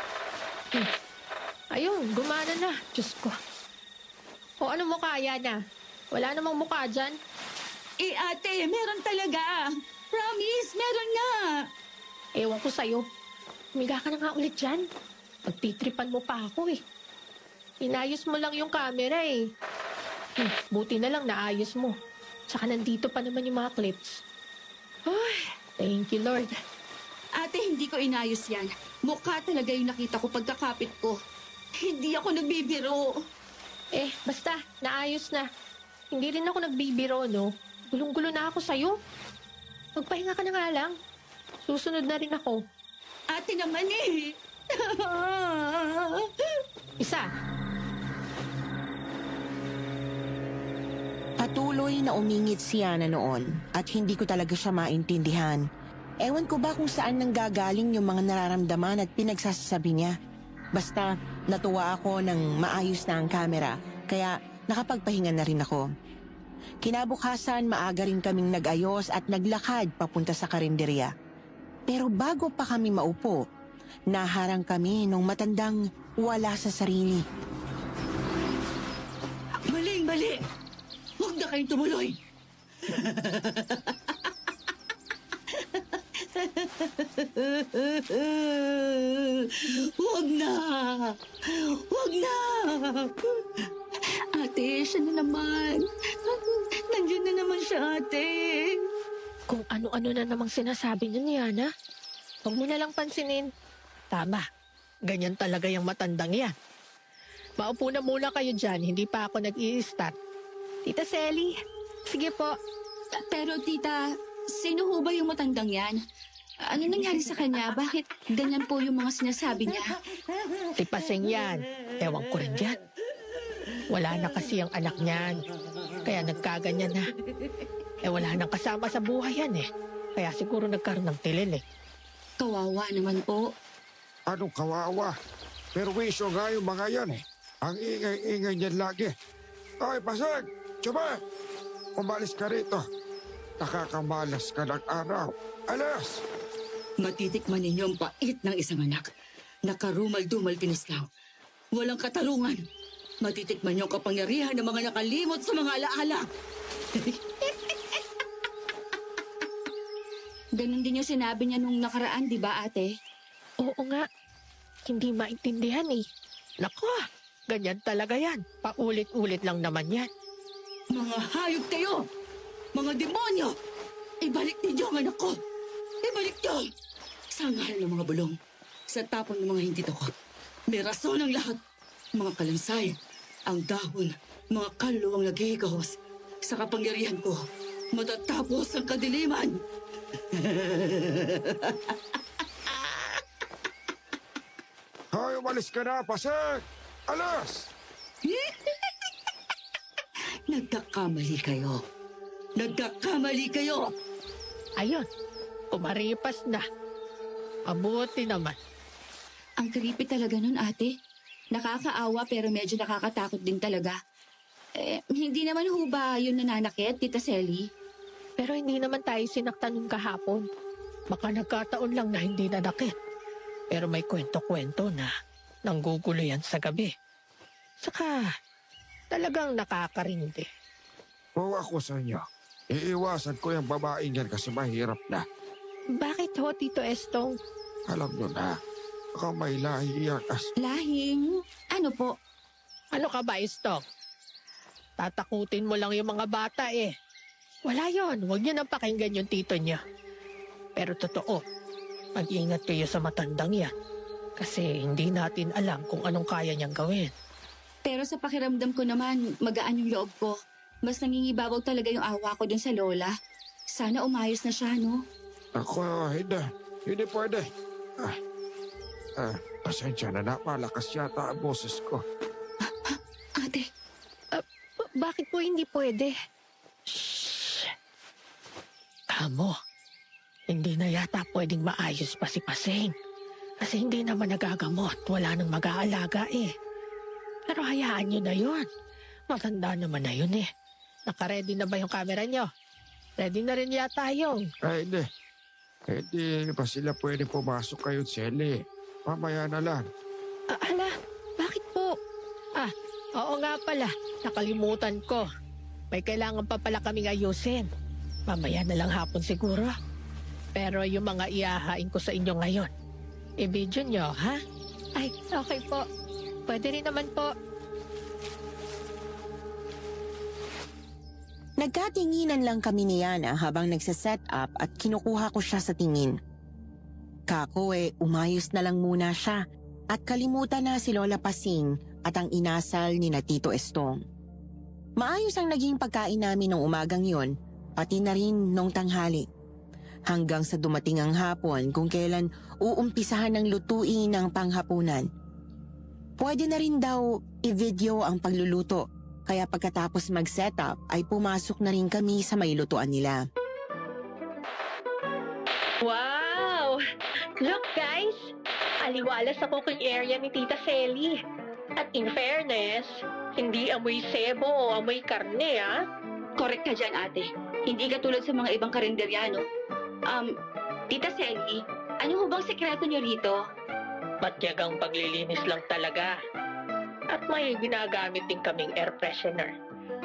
Ayun, gumana na. Diyos ko. O ano mukha, Yana? Wala namang mukha dyan. Eh ate, meron talaga. Promise, meron nga. Ewan ko sa'yo. Humiga ka na nga ulit dyan. Pagtitripan mo pa ako eh. Inayos mo lang yung camera eh. Buti na lang naayos mo. Tsaka nandito pa naman yung mga clips. Ay, thank you Lord. Ate, hindi ko inayos yan. Mukha talaga yung nakita ko pagkakapit ko. Hindi ako nagbibiro. Basta, naayos na. Hindi rin ako nagbibiro, no? Gulong-gulo na ako sa'yo. Magpahinga ka na nga lang. Susunod na rin ako. Ate naman eh. Isa. Patuloy na umingit si Yana noon at hindi ko talaga siya maintindihan. Ewan ko ba kung saan nanggagaling yung mga nararamdaman at pinagsasabi niya. Basta natuwa ako nang maayos na ang kamera, kaya nakapagpahinga na rin ako. Kinabukasan, maaga rin kaming nag-ayos at naglakad papunta sa karinderya. Pero bago pa kami maupo, naharang kami nung matandang wala sa sarili. Mali! Huwag na kayong tumuloy! Huwag na! Huwag na! Ate, siya na naman. Nandiyan na naman siya, ate. Kung ano-ano na namang sinasabi niya ni Yana, huwag mo na lang pansinin. Tama, ganyan talaga yung matandang yan. Maupo na muna kayo dyan, hindi pa ako nag-i-start. Tita Selly, sige po. Pero tita, sino ho ba yung matandang yan? Ano nangyari sa kanya? Bakit ganyan po yung mga sinasabi niya? Tipaseng yan, ewan ko rin dyan. Wala na kasi ang anak niyan, kaya nagkaganyan na. Wala nang kasama sa buhay yan eh. Kaya siguro nagkaroon ng tilil eh. Kawawa naman po. Anong kawawa? Pero wisyo nga yung mga yan eh. Ang ingay-ingay niyan lagi. Ay, Pasag! Chuma! Umalis ka rito. Nakakamalas ka ng araw. Alas! Matitikman ninyo ang pait ng isang anak. Nakarumal-dumal pinislaw. Walang katarungan. Matitikman niyo ang kapangyarihan ng mga nakalimot sa mga alaala. Ganon din yung sinabi niya nung nakaraan, di ba ate? Oo nga, hindi maintindihan eh. Nako, ganyan talaga yan. Paulit-ulit lang naman yan. Mga hayop kayo! Mga demonyo! Ibalik ninyo ang anak ko! Ibalik niyo! Sa ngalan ng mga bulong, sa tapon ng mga hindi takot, may rason ang lahat. Mga kalansay, ang dahon, mga kaluluwang naghihigahos. Sa kapangyarihan ko, matatapos ang kadiliman. Hoy, umalis ka na, Pasag! Alas! Nagkakamali kayo. Nagkakamali kayo! Ayun, umaripas na. Mabuti naman. Ang creepy talaga nun ate. Nakakaawa pero medyo nakakatakot din talaga. Hindi naman ho ba yun nananakit, Tita Selly? Pero hindi naman tayo sinaktan nung kahapon. Baka nagkataon lang na hindi nanakit. Pero may kwento-kwento na nanggugulo yan sa gabi. Saka talagang nakakarindi. Kung ako sa inyo, iiwasan ko yung babaeng yan kasi mahirap na. Bakit ho, Tito Estong? Alam nyo na, baka may lahi yan Lahing? Ano po? Ano ka ba, Estong? Tatakutin mo lang yung mga bata eh. Wala yon, huwag niyo nang pakinggan yung tito niya. Pero totoo, mag-ingat kayo sa matandang yan. Kasi hindi natin alam kung anong kaya niyang gawin. Pero sa pakiramdam ko naman, magaan yung loob ko. Mas nangingibabaw talaga yung awa ko dun sa lola. Sana umayos na siya, no? Ako, hindi pwede. Pasensya na, malakas yata ang boses ko. Ate, Bakit po hindi pwede? Shhh! Amo, hindi na yata pwedeng maayos pa si Paseng. Kasi hindi naman nagagamot. Wala nang mag-aalaga eh. Pero hayaan nyo na yun. Matanda naman na yun eh. Naka-ready na ba yung camera nyo? Ready na rin yata yung... Ay, hindi. di ba sila pwede pumasok kayo, Sally? Mamaya na lang. Ala, bakit po? Oo nga pala. Nakalimutan ko. May kailangan pa pala kaming ayusin. Mamaya na lang hapon siguro. Pero yung mga iyahain ko sa inyo ngayon, i-video nyo, ha? Ay, okay po. Pwede rin naman po. Nagkatinginan lang kami ni Yana habang nagsaset up at kinukuha ko siya sa tingin. Kako umayos na lang muna siya at kalimutan na si Lola Pasing at ang inasal ni na Tito Estong. Maayos ang naging pagkain namin nung umagang yon, pati na rin nung tanghali. Hanggang sa dumating ang hapon kung kailan uumpisahan ng lutuin ng panghapunan. Pwede na rin daw i-video ang pagluluto. Kaya pagkatapos mag-setup ay pumasok na rin kami sa may lutuan nila. Wow! Look guys! Aliwalas sa cooking area ni Tita Selly. At in fairness, hindi amoy sebo o amoy karne, ha? Correct ka dyan, ate. Hindi ka tulad sa mga ibang karinderyano. Tita Selly, ano ho bang sekreto niyo rito? Matyagang paglilinis lang talaga. At may ginagamit din kaming air freshener.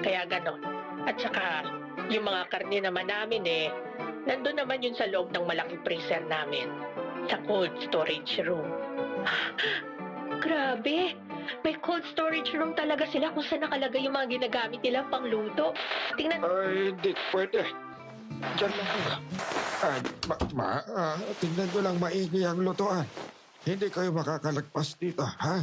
Kaya ganon. At saka, yung mga karne naman namin nandun naman yun sa loob ng malaking freezer namin. Sa cold storage room. Grabe! May cold storage room talaga sila kung saan nakalagay yung mga ginagamit nilang pangluto. Tingnan. Ay, hindi pwede. Diyan lang kayo. Tingnan ko lang maigi ang lutuan. Hindi kayo makakalagpas dito, ha?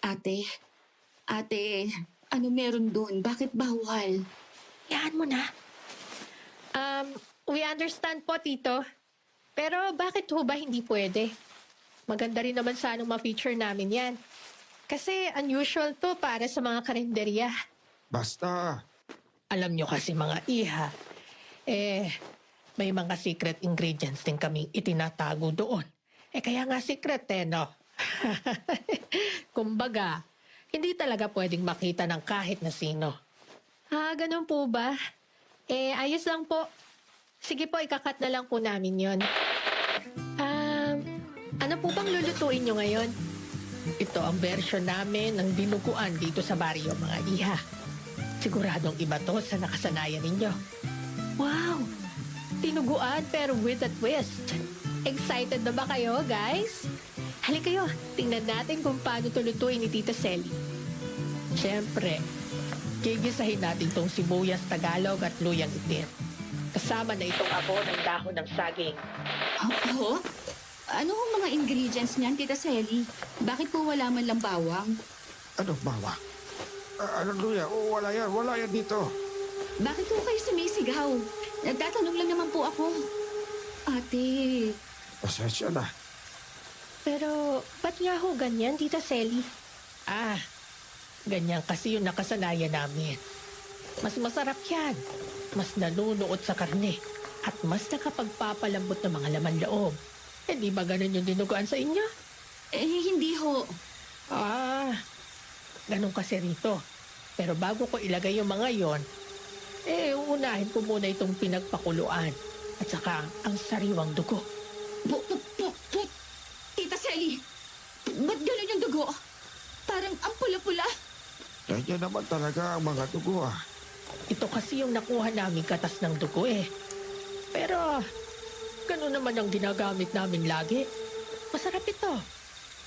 Ate, ano meron doon? Bakit bawal? Yan mo na. We understand po, Tito. Pero bakit ho ba hindi pwede? Maganda rin naman sanang ma-feature namin yan. Kasi unusual to para sa mga karinderya. Basta. Alam nyo kasi mga iha, may mga secret ingredients din kaming itinatago doon. Kaya nga secret no? Kumbaga, hindi talaga pwedeng makita ng kahit na sino. Ganun po ba? Ayos lang po. Sige po, ikakat na lang po namin yon. Ano po bang lulutuin nyo ngayon? Ito ang version namin ng dinuguan dito sa baryo, mga iha. Siguradong iba to sa nakasanayan ninyo. Wow! Dinuguan pero with a twist. Excited na ba kayo, guys? Halika kayo, tingnan natin kung paano tulutuin ni Tita Selly. Siyempre, gigisahin natin tong sibuyas Tagalog at luyang itim. Kasama na itong abo ng dahon ng saging. Oo? Ano ang mga ingredients niyan, Tita Selly? Bakit po wala man lang bawang? Ano, bawa? Anong luya? Wala yan dito. Bakit po kayo sumisigaw? Nagtatanong lang naman po ako. Ate, Pasensya na. Pero, ba't nga ho ganyan, Tita Selly? Ganyan kasi yung nakasanayan namin. Mas masarap yan. Mas nanunuot sa karne. At mas nakapagpapalambot ng mga laman loob. Hindi ba ganun yung dinuguan sa inyo? hindi ho. Ganun kasi rito. Pero bago ko ilagay yung mga yon, uunahin ko muna itong pinagpakuluan. At saka ang sariwang dugo. Tita Selly, ba't gano'n yung dugo? Parang ang pula-pula. Ganyan naman talaga ang mga dugo, Ito kasi yung nakuha namin katas ng dugo Pero, ganun naman ang ginagamit namin lagi. Masarap ito.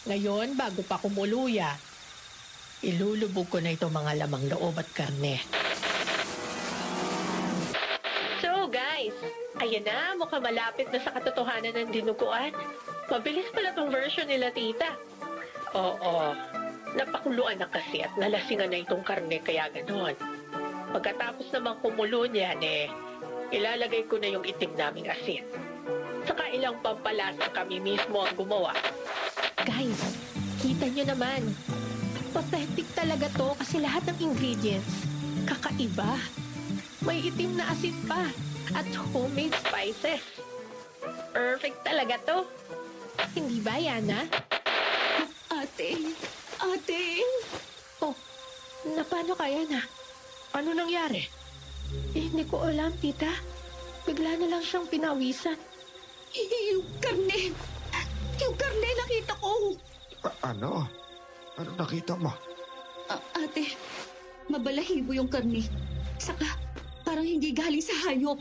Ngayon, bago pa kumuluya, ilulubog ko na itong mga lamang loob at karne. So guys, ayan na, mukhang malapit na sa katotohanan ng dinuguan. Mabilis pala tong version nila, tita. Oo, napakuluan na kasi at nalasingan na itong karne kaya ganon. Pagkatapos naman kumulo niyan ilalagay ko na yung itim naming asin. Saka ilang pampalasa kami mismo ang gumawa. Guys, kita nyo naman. Authentic talaga to kasi lahat ng ingredients kakaiba. May itim na asin pa at homemade spices. Perfect talaga to. Hindi ba, Yana? Ate. Oh, paano kaya na? Ano nangyari? Hindi ko alam, tita. Bigla na lang siyang pinawisan. Yung karne! Yung karne nakita ko! Ano? Ano nakita mo? Ate, mabalahibo yung karne. Saka, parang hindi galing sa hayop.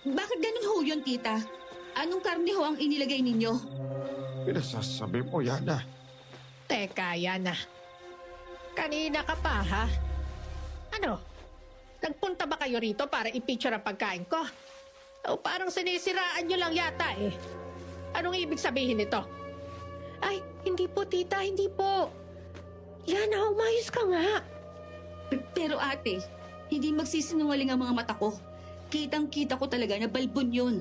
Bakit ganun ho yun, tita? Anong karne ho ang inilagay ninyo? Pinasasabi mo, Yana. Teka, Yana. Kanina ka pa, ha? Ano? Nagpunta ba kayo rito para i-picture ang pagkain ko? O parang sinisiraan nyo lang yata eh. Anong ibig sabihin nito? Ay, hindi po tita, hindi po. Yana, umayos ka nga. Pero ate, hindi magsisinungaling ang mga mata ko. Kitang-kita ko talaga na balbon yun.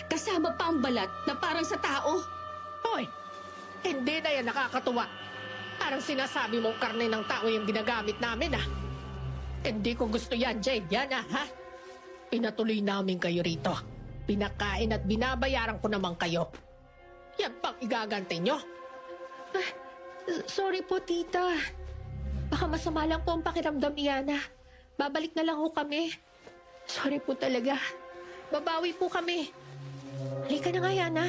Kasama pa ang balat na parang sa tao. Hoy, hindi na yan nakakatuwa. Parang sinasabi mong karne ng tao yung ginagamit namin, ah. Hindi ko gusto yan, Jade. Yan, ha? Pinatuloy namin kayo rito. Pinakain at binabayaran ko naman kayo. Yan pang igaganti nyo? Sorry po, tita. Baka masama lang po ang pakiramdam ni Yana. Babalik na lang ho kami. Sorry po talaga. Babawi po kami. Halika na nga, Yana.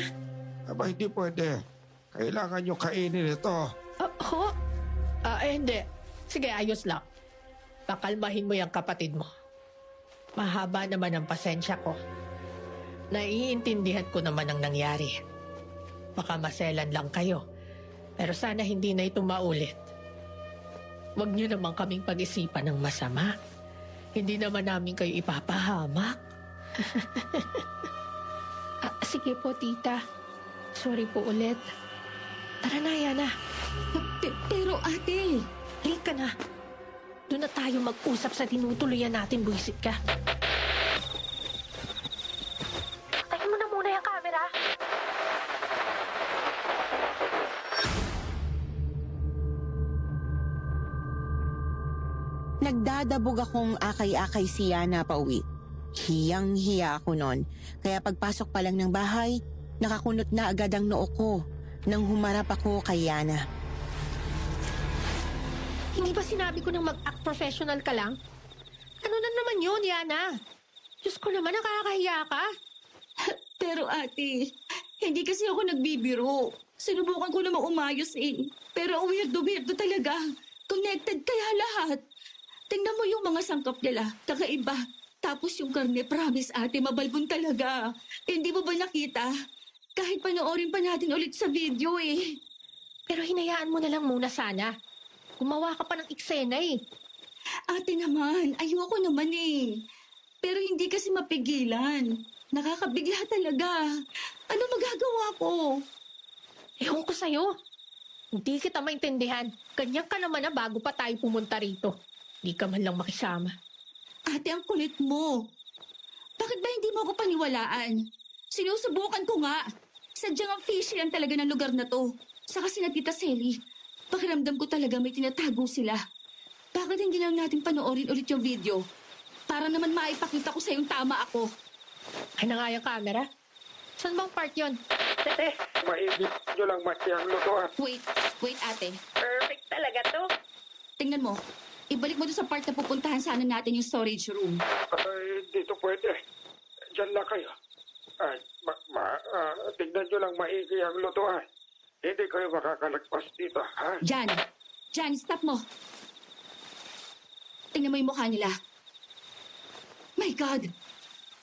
Aba, hindi pwede. Kailangan nyo kainin ito. Ho? Hindi. Sige, ayos lang. Pakalmahin mo yung kapatid mo. Mahaba naman ang pasensya ko. Naiintindihan ko naman ang nangyari. Baka maselan lang kayo. Pero sana hindi na ito maulit. Huwag niyo naman kaming pag-isipan ng masama. Hindi naman namin kayo ipapahamak. Sige po, tita. Sorry po ulit. Tara na, Yana. Pero ate... Halika na. Doon na tayo mag-usap sa tinutuluyan natin, buwisit ka. Tayo mo na muna yung camera. Nagdadabog akong akay-akay si Yana pauwi. Hiyang-hiya ako nun. Kaya pagpasok pa lang ng bahay, nakakunot na agad ang noo ko nang humarap ako kay Yana. Hindi ba sinabi ko nang mag-act professional ka lang? Ano na naman yun, Yana? Diyos ko naman, nakakahiya ka. Pero ate, hindi kasi ako nagbibiro. Sinubukan ko namang umayos eh. Pero weirdo-weirdo talaga. Connected kaya lahat. Tingnan mo yung mga sangkap nila. Kakaiba. Tapos yung karne, promise ate, mabalbon talaga. Hindi mo ba nakita? Kahit panoorin pa natin ulit sa video eh. Pero hinayaan mo na lang muna sana. Gumawa ka pa ng eksena eh. Ate naman, ayoko naman eh. Pero hindi kasi mapigilan. Nakakabigla talaga. Ano magagawa ko? Ewan ko sa'yo. Hindi kita maintindihan. Ganyan ka naman na bago pa tayo pumunta rito. Hindi ka man lang makisama. Ate, ang kulit mo. Bakit ba hindi mo ako paniwalaan? Sinusubukan ko nga. Sadyang ang fishy lang talaga ng lugar na to. Saka sina Tita Selly. Pakiramdam ko talaga may tinatago sila. Bakit hindi lang natin panoorin ulit yung video? Para naman maipakita ko sa yung tama ako. Ay na nga yung camera. Saan bang part yun? Maibig nyo lang matiyang lutuan. Wait ate. Perfect talaga to. Tingnan mo. Ibalik mo doon sa part na pupuntahan sana natin yung storage room. Ay, dito pwede. Diyan lang kayo. Ay, tignan nyo lang maigi ang lutuan. Hindi kayo makakalagpas dito, ha? Jan, stop mo. Tingnan mo yung mukha nila. My God!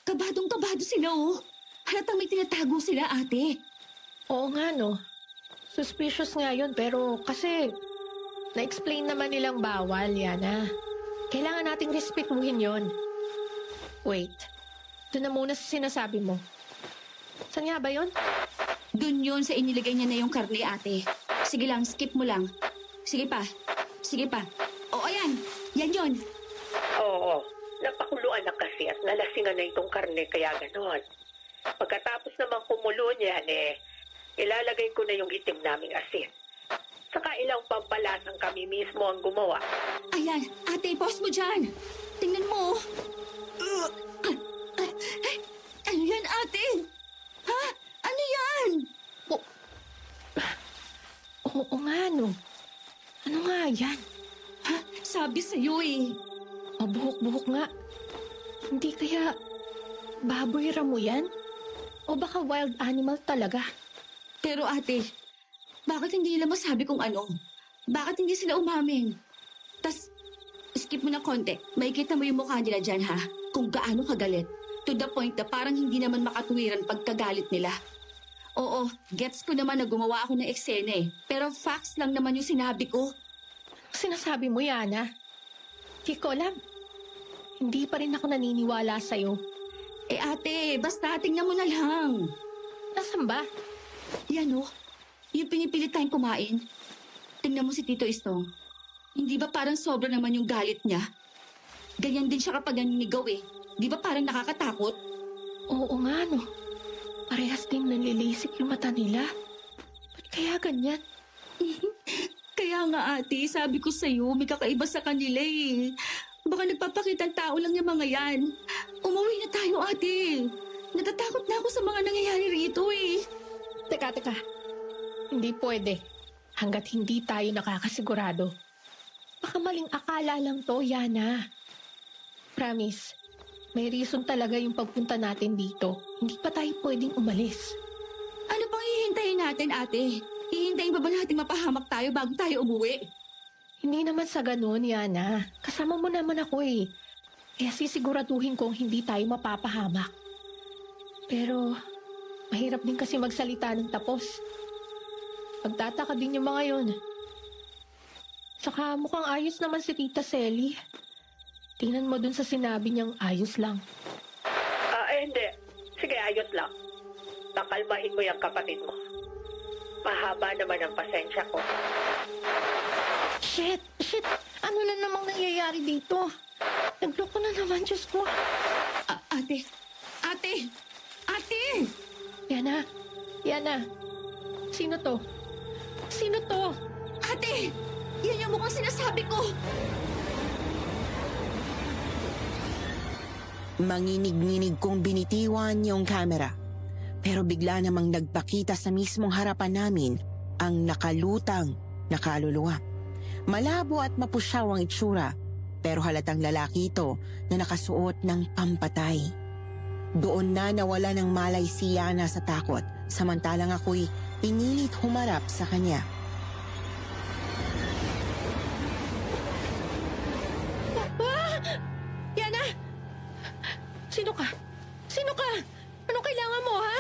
Kabadong-kabado sila, oh. Halatang may tinatago sila, ate. Oo nga, no. Suspicious nga yun, pero kasi na-explain naman nilang bawal, Yana. Kailangan nating respetuhin yon. Wait. Doon na muna sa sinasabi mo. Saan nga ba yun? Doon yun sa inilagay niya na yung karne, ate. Sige lang, skip mo lang. Sige pa. O, ayan. Yan yun. Oo, napakuluan na kasi at nalasingan na itong karne kaya ganon. Pagkatapos naman kumulo niyan ilalagay ko na yung itim naming asin. Saka ilang pampalasang kami mismo ang gumawa. Ayan, ate, pause mo dyan. Tingnan mo. Ano yan, ate? Ha? Ano yan? Oo nga, no. Ano nga yan? Ha? Sabi sa'yo eh. Mabuhok-buhok nga. Hindi kaya baboy ramo yan? O baka wild animal talaga. Pero ate, bakit hindi nila masabi kung ano? Bakit hindi sila umamin? Tas, skip mo na konti. Makikita mo yung mukha nila dyan, ha? Kung gaano kagalit. To the point na parang hindi naman makatuwiran pagkagalit nila. Oo, gets ko naman na gumawa ako ng eksena eh. Pero facts lang naman yung sinabi ko. Sinasabi mo, Yana. Di ko alam. Hindi pa rin ako naniniwala sa'yo. Eh ate, basta tingnan mo na lang. Nasaan ba? Yan oh, yung pinipilit tayong kumain. Tingnan mo si Tito Istong. Hindi ba parang sobra naman yung galit niya? Ganyan din siya kapag naninigaw eh. Di ba parang nakakatakot? Oo nga, no. Parehas din nanlilisik yung mata nila. Ba't kaya ganyan? Kaya nga ate, sabi ko sa'yo, may kakaiba sa kanila eh. Baka nagpapakitang tao lang yung mga yan. Umuwi na tayo ate. Natatakot na ako sa mga nangyayari rito eh. Teka. Hindi pwede. Hanggat hindi tayo nakakasigurado. Baka maling akala lang to, Yana. Promise, may reason talaga yung pagpunta natin dito. Hindi pa tayo pwedeng umalis. Ano pang hihintayin natin ate? Hihintayin pa ba natin mapahamak tayo bago tayo umuwi? Hindi naman sa ganun, Yana. Kasama mo naman ako eh. Kaya sisiguraduhin kong hindi tayo mapapahamak. Pero, mahirap din kasi magsalita ng tapos. Pagtataka din yung mga yun. Saka mukhang ayos naman si Tita Selly. Tingnan mo dun sa sinabi niyang ayos lang. Hindi. Sige, ayos lang. Pakalmahin mo yung kapatid mo. Mahaba naman ang pasensya ko. Shit! Ano na namang nangyayari dito? Nagloko na naman, Diyos ko. Ate! Yana. Sino to? Ate! Yan yung mukhang sinasabi ko! Manginig-nginig kong binitiwan yung kamera. Pero bigla namang nagpakita sa mismong harapan namin ang nakalutang na kaluluwa. Malabo at mapusyaw ang itsura, pero halatang lalaki ito na nakasuot ng pampatay. Doon na nawala ng malay si Yana sa takot, samantalang ako'y pinilit humarap sa kanya. Yana! Sino ka? Anong kailangan mo, ha?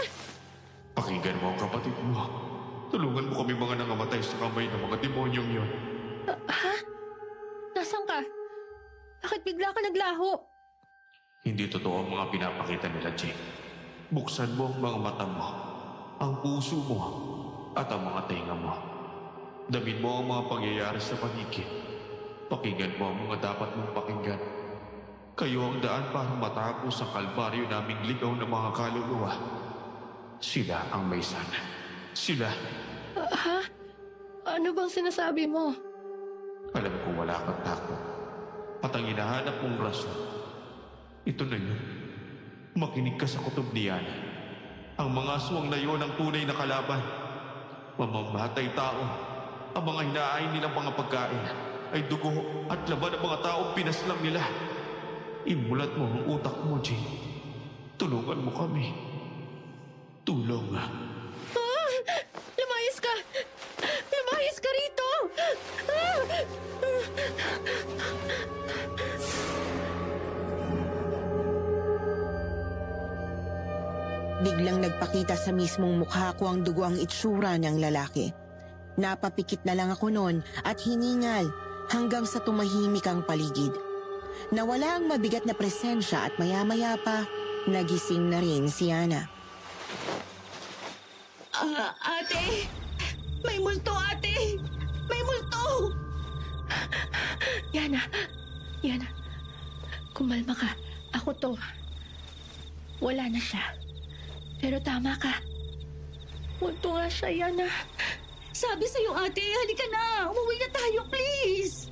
Pakinggan mo ang kapatid mo. Tulungan mo kami mga nangamatay sa kamay ng mga demonyong yon. Ha? Nasaan ka? Bakit bigla ka naglaho? Hindi totoo ang mga pinapakita nila, Jane. Buksan mo ang mga mata mo, ang puso mo, at ang mga tenga mo. Damin mo ang mga pangyayari sa paligid. Pakinggan mo ang mga dapat mong pakinggan. Kayo ang daan para matapos ang kalbaryo naming ligaw ng mga kaluluwa. Sila ang may sana. Sila. Ha? Ano bang sinasabi mo? Alam ko wala kang takot. At ang hinahanap mong rason, ito na yun. Makinig ka sa kutob ni Yana. Ang mga aswang na yun ang tunay na kalaban. Mamamatay tao. Ang mga hinaain nilang mga pagkain ay dugo at laban ng mga taong pinaslang nila. Imulat mo ang utak mo, Jane. Tulungan mo kami. Tulong. Lumayas ka! Lumayas ka rito! Biglang nagpakita sa mismong mukha ko ang dugo ang itsura ng lalaki. Napapikit na lang ako noon at hiningal hanggang sa tumahimik ang paligid. Nawala ang mabigat na presensya at maya-maya pa, nagising na rin si Yana. Ate! May multo, ate! May multo! Yana, kumalma ka. Ako to. Wala na siya. Pero tama ka. Multo nga siya, Yana. Sabi sa'yo, ate, halika na! Umuwi na tayo, please!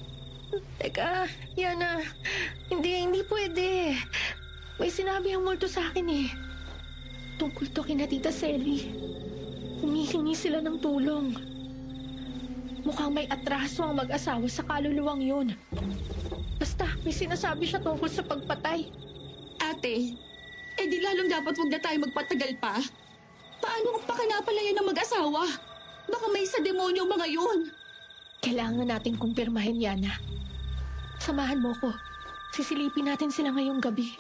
Teka, Yana. Hindi pwede. May sinabi ang multo sa akin eh. Tungkol to kina Tita Selly. Humihingi sila ng tulong. Mukhang may atraso ang mag-asawa sa kaluluwang yun. Basta, may sinasabi siya tungkol sa pagpatay. Ate, di lalong dapat huwag na tayo magpatagal pa. Paano kung pakinapalayan ng mag-asawa? Baka may sa demonyo ang mga yun. Kailangan natin kumpirmahin, Yana. Samahan mo ko. Sisilipin natin sila ngayong gabi.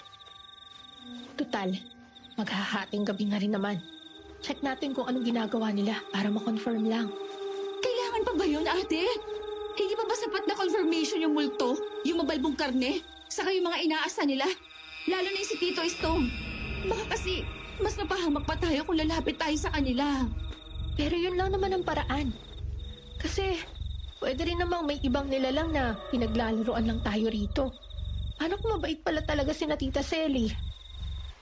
Tutal, maghahating gabi na rin naman. Check natin kung anong ginagawa nila para ma-confirm lang. Kailangan pa ba yun, ate? Hindi pa ba sapat na confirmation yung multo, yung mabalbong karne, saka yung mga inaasa nila? Lalo na yung si Tito Estong. Baka kasi mas mapahamak pa tayo kung lalapit tayo sa kanila. Pero yun lang naman ang paraan. Kasi pwede rin namang may ibang nilalang na pinaglalaroan lang tayo rito. Paano kung mabait pala talaga si na Tita Selly?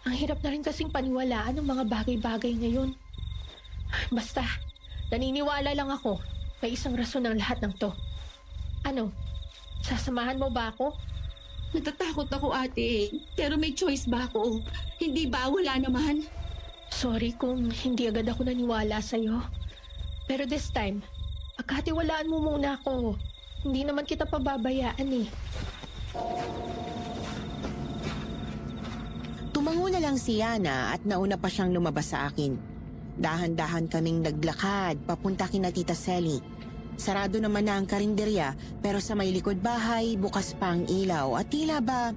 Ang hirap na rin kasing paniwalaan ng mga bagay-bagay ngayon. Basta, naniniwala lang ako. May isang rason ng lahat ng to. Ano? Sasamahan mo ba ako? Natatakot ako, ate. Pero may choice ba ako? Hindi ba? Wala naman. Sorry kung hindi agad ako naniwala sa'yo. Pero this time, pagkatiwalaan mo muna ako. Hindi naman kita pababayaan eh. Tumango na lang si Yana at nauna pa siyang lumabas sa akin. Dahan-dahan kaming naglakad papunta kina Tita Selly. Sarado naman na ang karinderya pero sa may likod bahay bukas pa ang ilaw at tila ba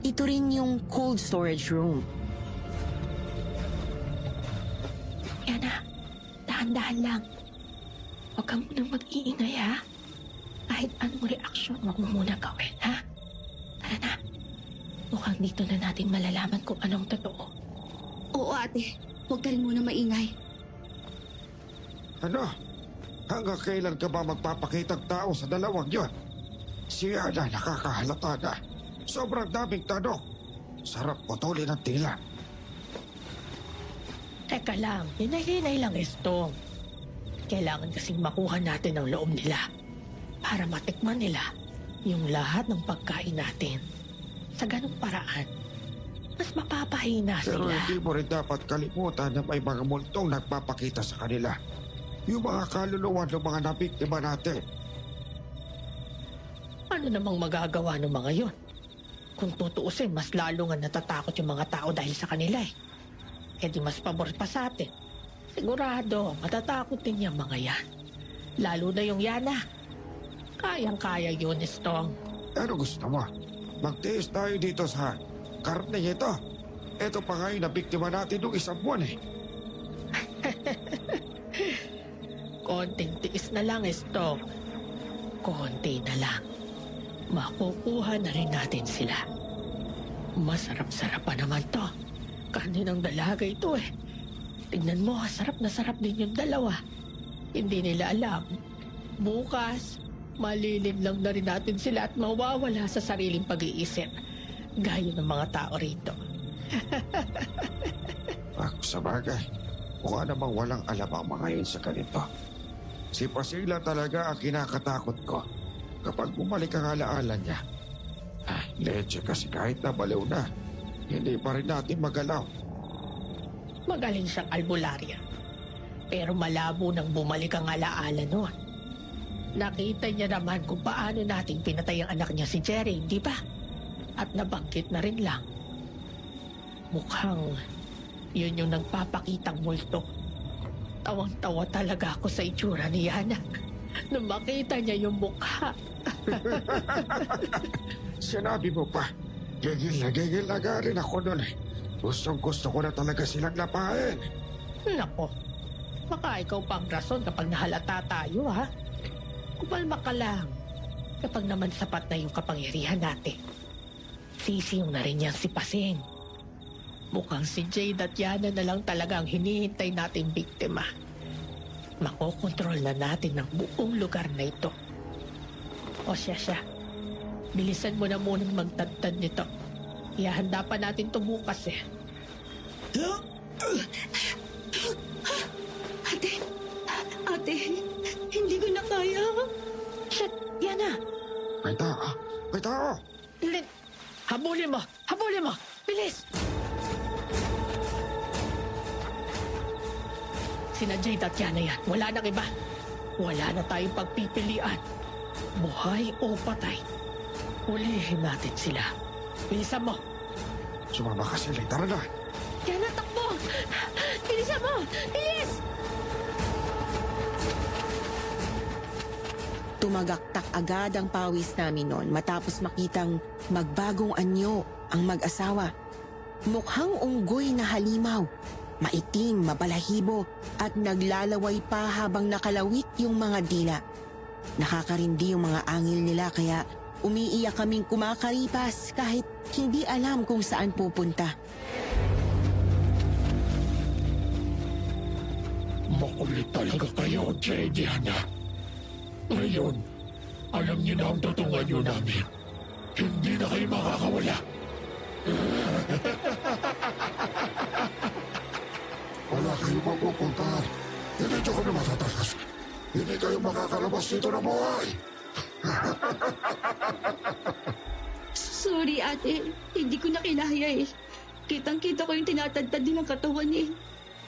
ito rin yung cold storage room. Yana, dahan-dahan lang. Huwag kang munang mag-iingay, ha? Kahit anong reaksyon, huwag mo muna gawin, ha? Tara na. Mukhang dito na natin malalaman kung anong totoo. Oo, ate. Huwag ka rin muna maingay. Ano? Hanggang kailan ka ba magpapakitang tao sa dalawang yon? Si Ana nakakahalata na. Sobrang daming tanong. Sarap putulin ang tila. Teka lang, hinay-hinay lang, Estong. Kailangan kasing makuha natin ang loob nila para matikman nila yung lahat ng pagkain natin. Sa ganung paraan, mas mapapahina Pero sila. hindi mo rin dapat kalimutan na may mga multong nagpapakita sa kanila. Yung mga kaluluwa ng mga nabiktima natin. Ano namang magagawa ng mga yon? Kung tutuusin, mas lalo nga natatakot yung mga tao dahil sa kanila eh. E di mas pabor pa sa atin. Sigurado, matatakot din yung mga yan. Lalo na yung Yana. Kayang-kaya yun, Estong. Ano gusto mo? Magtiis tayo dito sa karne ito. Ito pa nga yung nabiktima natin nung isang buwan eh. Konting tiis na lang, Estong. Konti na lang. Makukuha na rin natin sila. Masarap-sarap pa naman to. Kaninang dalaga ito eh. Tignan mo, sarap na sarap din yung dalawa. Hindi nila alam. Bukas, malilin lang na rin natin sila at mawawala sa sariling pag-iisip. Gaya ng mga tao rito. Ako sa bagay, mukha namang walang alam ang mga yun sa ganito. Si Pasila talaga ang kinakatakot ko kapag bumalik ang alaala niya. Leche kasi kahit nabaliw na, hindi pa rin natin magalaw. Magaling siyang albularya. Pero malabo nang bumalik ang alaala noon. Nakita niya naman kung paano nating pinatay ang anak niya si Jerry, di ba? At nabanggit na rin lang. Mukhang yun yung nagpapakitang multo. Tawang-tawa talaga ako sa itsura ni Yana nung makita niya yung mukha. Sinabi mo pa, gigil na rin ako nun eh. Gustong-gusto ko na talaga silang lapain. Nako, baka ikaw pang rason kapag nahalata tayo, ha? Kumalma ka lang. Kapag naman sapat na yung kapangyarihan natin, sisiyong na rin yan si Pasing. Mukhang si Jade at Yana na lang talaga ang hinihintay nating biktima. Makokontrol na natin ang buong lugar na ito. O siya, bilisan mo na munang magtadtad nito. Ihahanda pa natin ito bukas eh. Ate, hindi ko na kaya. Shit, Yana! May tao! Lin, habulin mo! Bilis! Sina Jade at Yana yan. Wala nang iba. Wala na tayong pagpipilian. Buhay o patay. Hulihin natin sila. Bilisan mo. Sumama ka sila, tara na. Yana, takbo! Bilisan Bilisan mo! Bilis! Tumagaktak agad ang pawis namin noon matapos makitang magbagong anyo ang mag-asawa. Mukhang unggoy na halimaw, maitim, mabalahibo at naglalaway pa habang nakalawit yung mga dila. Nakakarindi yung mga angil nila kaya umiiyak kaming kumakaripas kahit hindi alam kung saan pupunta. Makulit talaga kayo, Diana. Ngayon, alam niyo na ang tutungan namin. Hindi na kayo makakawala. Wala kayong mapupuntahan. Hindi nyo kami matatakas. Hindi kayo makakalabas dito na buhay. Sorry, ate. Hindi ko na kinaya eh. Kitang-kita ko yung tinatagtad din ng katawan eh.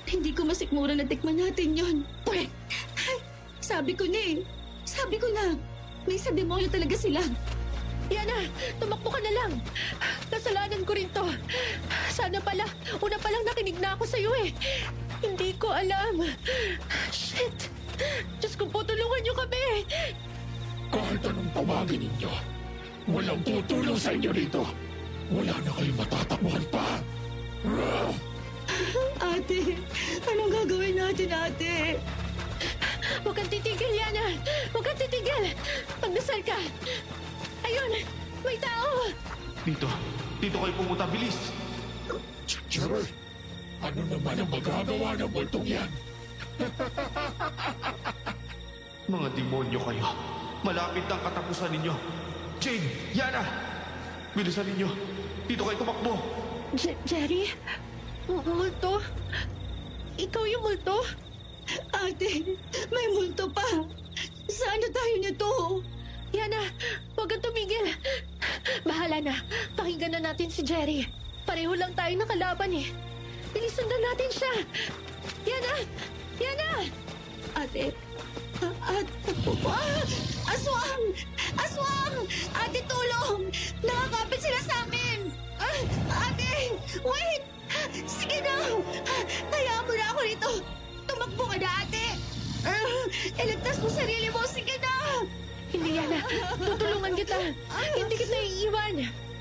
Hindi ko masikmura na tikman natin yon. Pwede! Sabi ko na eh. Sabi ko na. May sa demonyo talaga sila. Yana, tumakbo ka na lang. Kasalanan ko rin to. Sana pala, una palang nakinig na ako sa'yo eh. Hindi ko alam. Shit! Diyos ko po, tulungan niyo kami. Kahit anong tawagin ninyo, walang tutulong sa inyo dito. Wala na kayong matatakbuhan pa. Ate, anong gagawin natin, ate? Huwag kang titigil, Yana. Huwag kang titigil. Magdasal ka. Ayun, may tao. Dito kayo pumunta, bilis! Jerry, Ano naman ang magagawa ng multong yan? Mga demonyo kayo. Malapit ang katapusan ninyo. Jane, Yana! Bilisan ninyo. Dito kayo tumakbo. Jerry? Multo? Ikaw yung multo? Ate, may multo pa. Saan na tayo nito? Yana, huwag kang tumigil. Bahala na. Pakinggan na natin si Jerry. Pareho lang tayo nakalaban eh. Bilisan na natin siya. Yana! Yana! Ate, aswang! Aswang! Ate, tulong! Nakakapit sila sa amin! Ate, wait! Sige na! Hayaan mo na ako rito! Tumakbo ka na, ate! Iligtas mo sarili mo! Sige na! Hindi, Yana. Tutulungan kita. Hindi kita iiwan.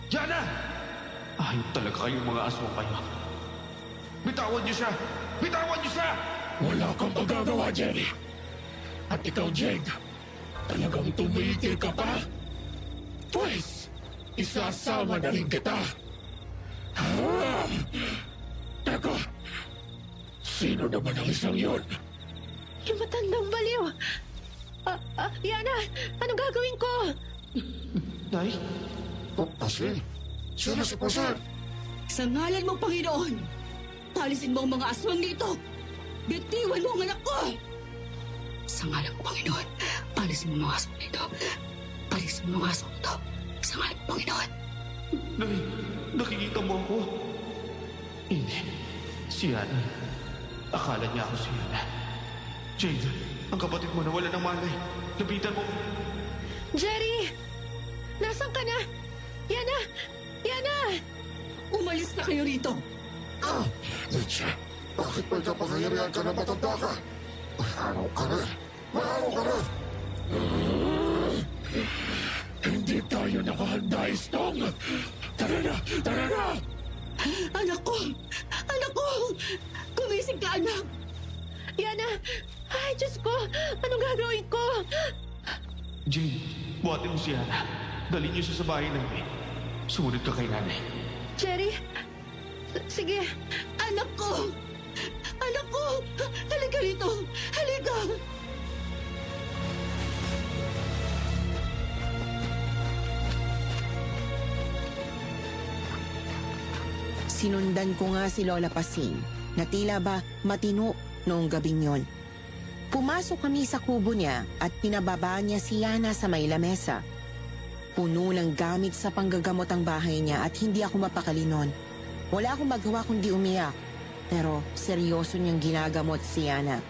Yana! Ayop talaga kayong mga aswang kayo. Bitawan niyo siya! Bitawan niyo siya! Wala kang magagawa, Jerry. At ikaw, Jane, talagang tumigil ka pa? Pues, isasama na rin kita. Teka, sino naman ang isang yun? Yung matandang baliw. Yana, anong gagawin ko? Nay? Pasing. Sino si Pasing? Sa ngalan mo, Panginoon, palisin mo ang mga aswang dito! Bitiwan mo ang anak ko! Sa ngalan mo, Panginoon, palisin mo ang mga aswang dito. Palisin mo ang mga aswang dito. Sa ngalan mo, Panginoon. Nay, nakikita mo ako? Hindi. Si Yana. Akala niya ako si Yana. Jane, ang kapatid mo nawala ng malay. Lapitan mo. Jerry! Nasaan ka na? Yana! Yana! Umalis na kayo rito! Nietzsche, bakit may kapangyarihan ka na matanda ka? May araw ka rin. May araw ka rin. Hindi tayo nakahanda, Istong. Tara na! Tara na! Anak ko! Anak ko! Gumising ka, anak! Yana! Ay, Diyos ko! Anong gagawin ko? Jane, buhatin mo si Yana. Dalhin niyo siya sa bahay namin. Sumunod ka kay nanay. Jerry? Sige. Anak ko! Anak ko! Halika rito! Halika! Sinundan ko nga si Lola Pasing na tila ba matino noong gabing yon. Pumasok kami sa kubo niya at pinababa niya si Yana sa may lamesa. Puno ng gamit sa panggagamot ang bahay niya at hindi ako mapakali noon. Wala akong magawa kundi umiyak. Pero seryoso niyang ginagamot si Yana.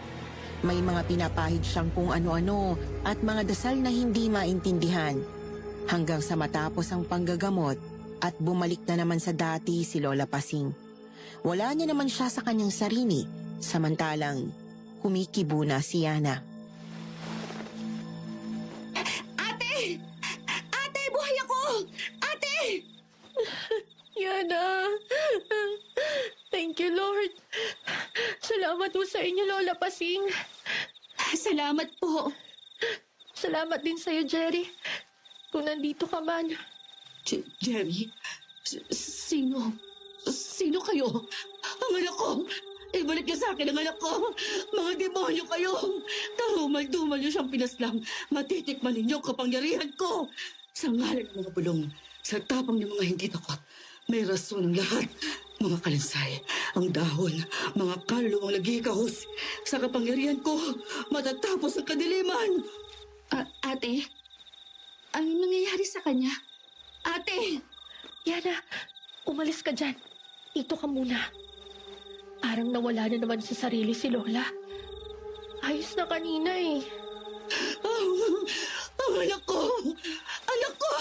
May mga pinapahid siyang kung ano-ano at mga dasal na hindi maintindihan. Hanggang sa matapos ang panggagamot at bumalik na naman sa dati si Lola Pasing. Wala niya naman siya sa kanyang sarili Samantalang, kumikibo na si Yana. Ate! Ate, buhay ako! Ate! Yana! Thank you, Lord. Salamat po sa inyo, Lola Pasing. Salamat po. Salamat din sa'yo, Jerry. Kung nandito ka man. Jerry? Sino? Sino kayo? Ang anak ko! Ibalik niyo sa akin ang anak ko! Mga demonyo kayo! Karumal-dumal niyo siyang pinaslang. Matitikman ninyo ang kapangyarihan ko! Sa ngalan ng mga bulong, sa tapang ng mga hindi takot, may rason ng lahat. Mga kalansay, ang dahon, mga kaluluwang nagkikahos. Sa kapangyarihan ko, matatapos ang kadiliman! Ate, ano nangyayari sa kanya? Ate! Yana, umalis ka dyan. Dito ka muna. Parang nawala na naman sa sarili si Lola. Ayos na kanina eh. Ang anak ko! Anak ko!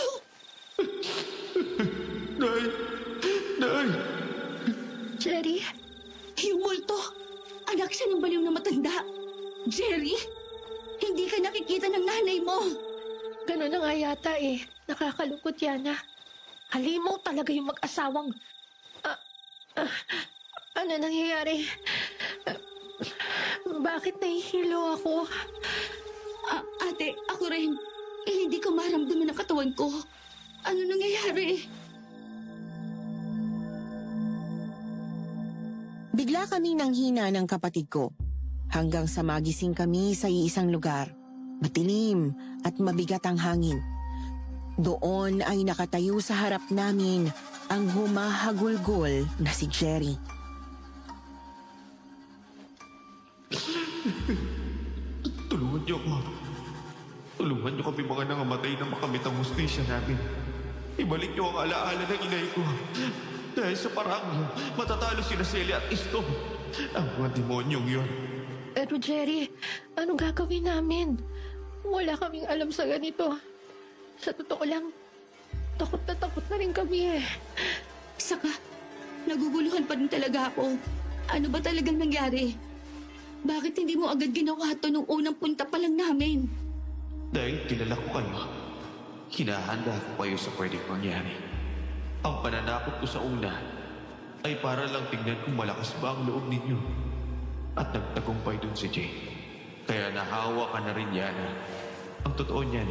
Nay! Nay! Jerry, Yung multo! Anak siya ng baliw na matanda! Jerry! Hindi ka nakikita ng nanay mo! ganun na nga yata eh. Nakakalungkot, Yana. Halimaw talaga yung mag-asawang... ano nangyayari? Bakit nahihilo ako? Ate, ako rin. Hindi ko maramdaman ang katawan ko. Ano nangyayari? Bigla kaming nanghina ng kapatid ko. Hanggang sa magising kami sa iisang lugar. Matilim at mabigat ang hangin. Doon ay nakatayo sa harap namin ang humahagulgol na si Jerry. Tulungan niyo ako. Tulungan niyo kami mga nangamatay na makamit ang hustisya namin. Ibalik niyo ang alaala ng inay ko. Dahil sa parang niyo, matatalo sila Celia at Isto. Ang mga demonyong yun. Pero Jerry, anong gagawin namin? Wala kaming alam sa ganito. Sa totoo lang, takot na rin kami eh. Saka, naguguluhan pa rin talaga ako. Ano ba talagang nangyari? Bakit hindi mo agad ginawa ito nung unang punta pa lang namin? Dahil kilala ko kayo, hinahanda ko kayo sa pwedeng mangyari. Ang pananakot ko sa una ay para lang tignan kung malakas ba ang loob ninyo. At nagtagumpay dun si Jay. Kaya nahawa ka na rin, Yana. Ang totoo niyan,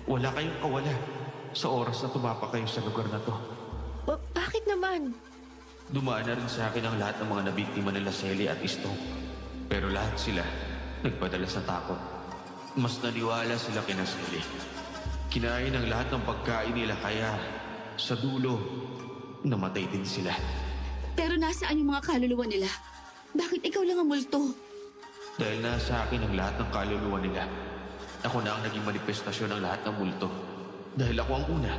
wala kayong kawala sa oras na tumapa kayo sa lugar na to. Bakit naman? Dumaan na rin sa akin ang lahat ng mga nabiktima nila Celia at Isto. Pero lahat sila nagpadala sa takot. Mas naniwala sila kina Celia. Kinain ang lahat ng pagkain nila kaya sa dulo, namatay din sila. Pero nasaan yung mga kaluluwa nila? Bakit ikaw lang ang multo? Dahil nasa akin ang lahat ng kaluluwa nila. Ako na ang naging manifestasyon ng lahat ng multo. Dahil ako ang una.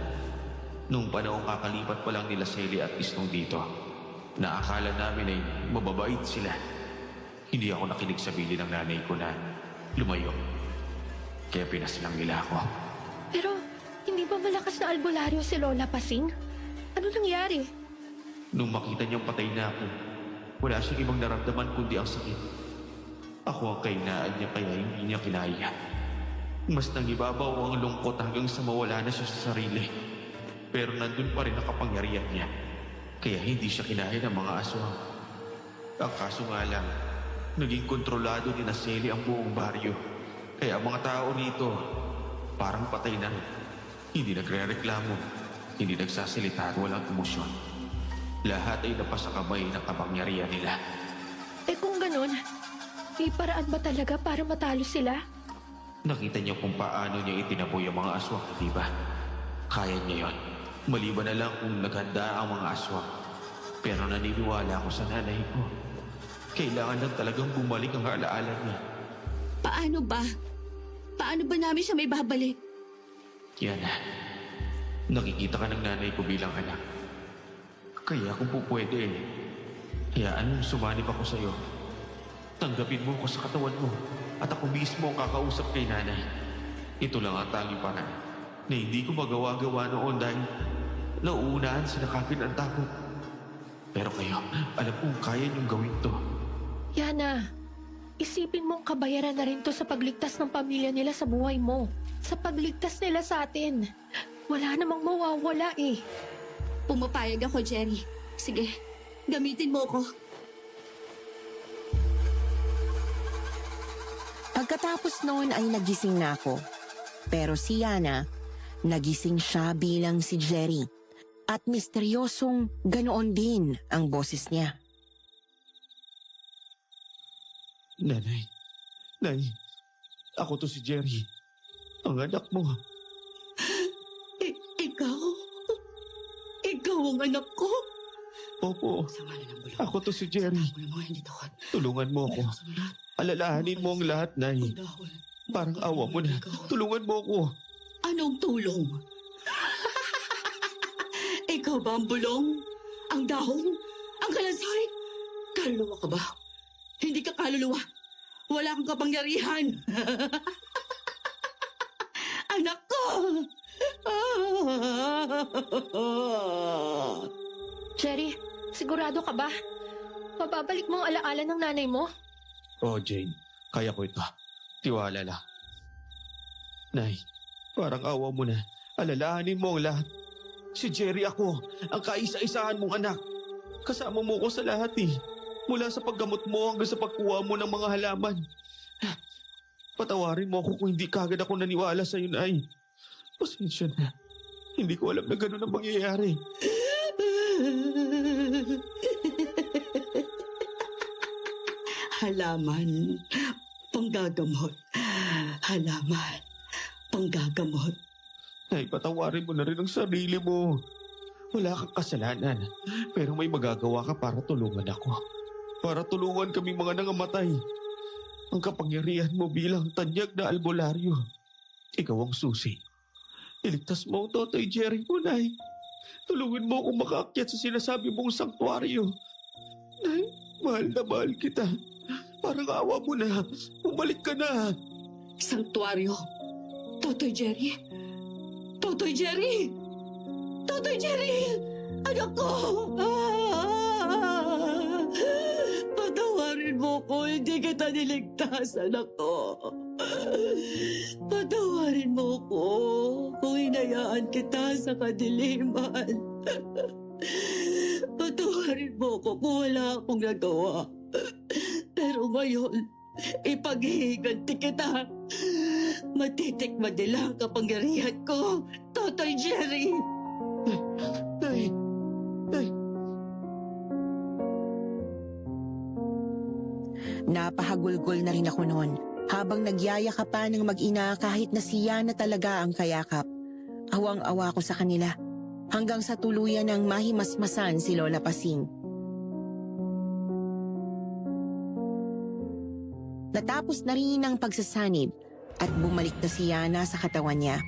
Nung panahong kakalipat pa lang nila Celia at Isnong dito, na akala namin ay mababait sila. Hindi ako nakinig sa bili ng nanay ko na lumayo. Kaya pinaslang nila ako. Pero, hindi ba malakas na albularyo si Lola Pasing? Ano nangyari? Nung makita niyang patay na ako, wala siyang ibang naramdaman kundi ang sakit. Ako ang kainaan niya kaya hindi niya kinaya. Mas nangibabaw ang lungkot hanggang sa mawala na siya sa sarili. Pero nandun pa rin ang kapangyarihan niya. Kaya hindi siya kinaya ng mga aswang. Ang kaso nga lang, naging kontrolado ni Naseli ang buong baryo. Kaya ang mga tao rito, parang patay na. Hindi nagre-reklamo, hindi nagsasalita at walang emosyon. Lahat ay napasa kamay ng kapangyarihan nila. Eh kung ganun, may paraan ba talaga para matalo sila? Nakita niyo kung paano niya itinaboy ang mga aswang, di ba? Kaya niya yon. Maliban na lang kung naghanda ang mga aswang. Pero naniniwala ako sa nanay ko. Kailangan lang talagang bumalik ang alaala niya. Paano ba? Paano ba namin siya may babalik? Yana, nakikita ka ng nanay ko bilang anak. Kaya kung po pwede, hayaan mong sumanib ako sa'yo. Tanggapin mo ako sa katawan mo at ako mismo ang kakausap kay nanay. Ito lang ang tanging paraan na hindi ko magawa-gawa noon dahil nauunahan sila kapit ang takot. Pero kayo, alam kong kaya niyong gawin to. Yana, isipin mong kabayaran na rin to sa pagligtas ng pamilya nila sa buhay mo. Sa pagligtas nila sa atin. Wala namang mawawala eh. Pumapayag ako, Jerry. Sige, gamitin mo ko. Pagkatapos noon ay nagising na ako. Pero si Yana, nagising siya bilang si Jerry. At misteryosong ganoon din ang boses niya. Nanay, Nay, ako to si Jerry. Ang anak mo. Ikaw? Ikaw ang anak ko? Opo, Sa ngalan ng bulong. ako to si Jerry. Sa ng mga hindi takot. Tulungan mo ako. Sa mga Alalahanin mo ang lahat, Nay. dahon. Parang awa mo na. Tulungan mo ako. Anong tulong? Ikaw ba ang bulong? Ang dahon? Ang kalansay? Kaluluwa ka ba? Hindi ka kaluluwa. Wala kang kapangyarihan. Anak ko! Jerry, sigurado ka ba? Mababalik mo ang alaala ng nanay mo? Oh, Jane. Kaya ko ito. Tiwala lang. Nay, parang awa mo na. Alalahanin mo ang lahat. Si Jerry ako, ang kaisa-isahan mong anak. Kasama mo ko sa lahat eh. Mula sa paggamot mo hanggang sa pagkuha mo ng mga halaman. Patawarin mo ako kung hindi kagad ako naniwala sa iyo, Nay. Pasensya na. Hindi ko alam na gano'n ang mangyayari. Halaman, panggagamot. Halaman, panggagamot. Nay, patawarin mo na rin ang sarili mo. Wala kang kasalanan, pero may magagawa ka para tulungan ako. Para tulungan kami mga nangamatay. Ang kapangyarihan mo bilang tanyag na albularyo. Ikaw ang susi. Iligtas mo ang Totoy Jerry mo, Nay. Tulungan mo akong makaakyat sa sinasabi mong sanktuaryo. Nay, mahal na mahal kita. Parang awa mo na. Bumalik ka na. Sanktuaryo. Totoy Jerry? Totoy Jerry! Totoy Jerry! Anak ko! Patawarin mo ko, hindi kita niligtas, anak ko. Patawarin mo ko kung hinayaan kita sa kadiliman. Patawarin mo ko kung wala akong nagawa. Pero ngayon, ipaghihiganti kita. Matitikman nila ang kapangyarihan ko, Totoy Jerry. Nay, Nay. Napahagulgol na rin ako noon habang nagyayakap pa ng mag-ina kahit na siya na talaga ang kayakap. Awang-awa ko sa kanila hanggang sa tuluyan ng mahimasmasan si Lola Pasing. Natapos na rin ang pagsasanib at bumalik na si Yana sa katawan niya.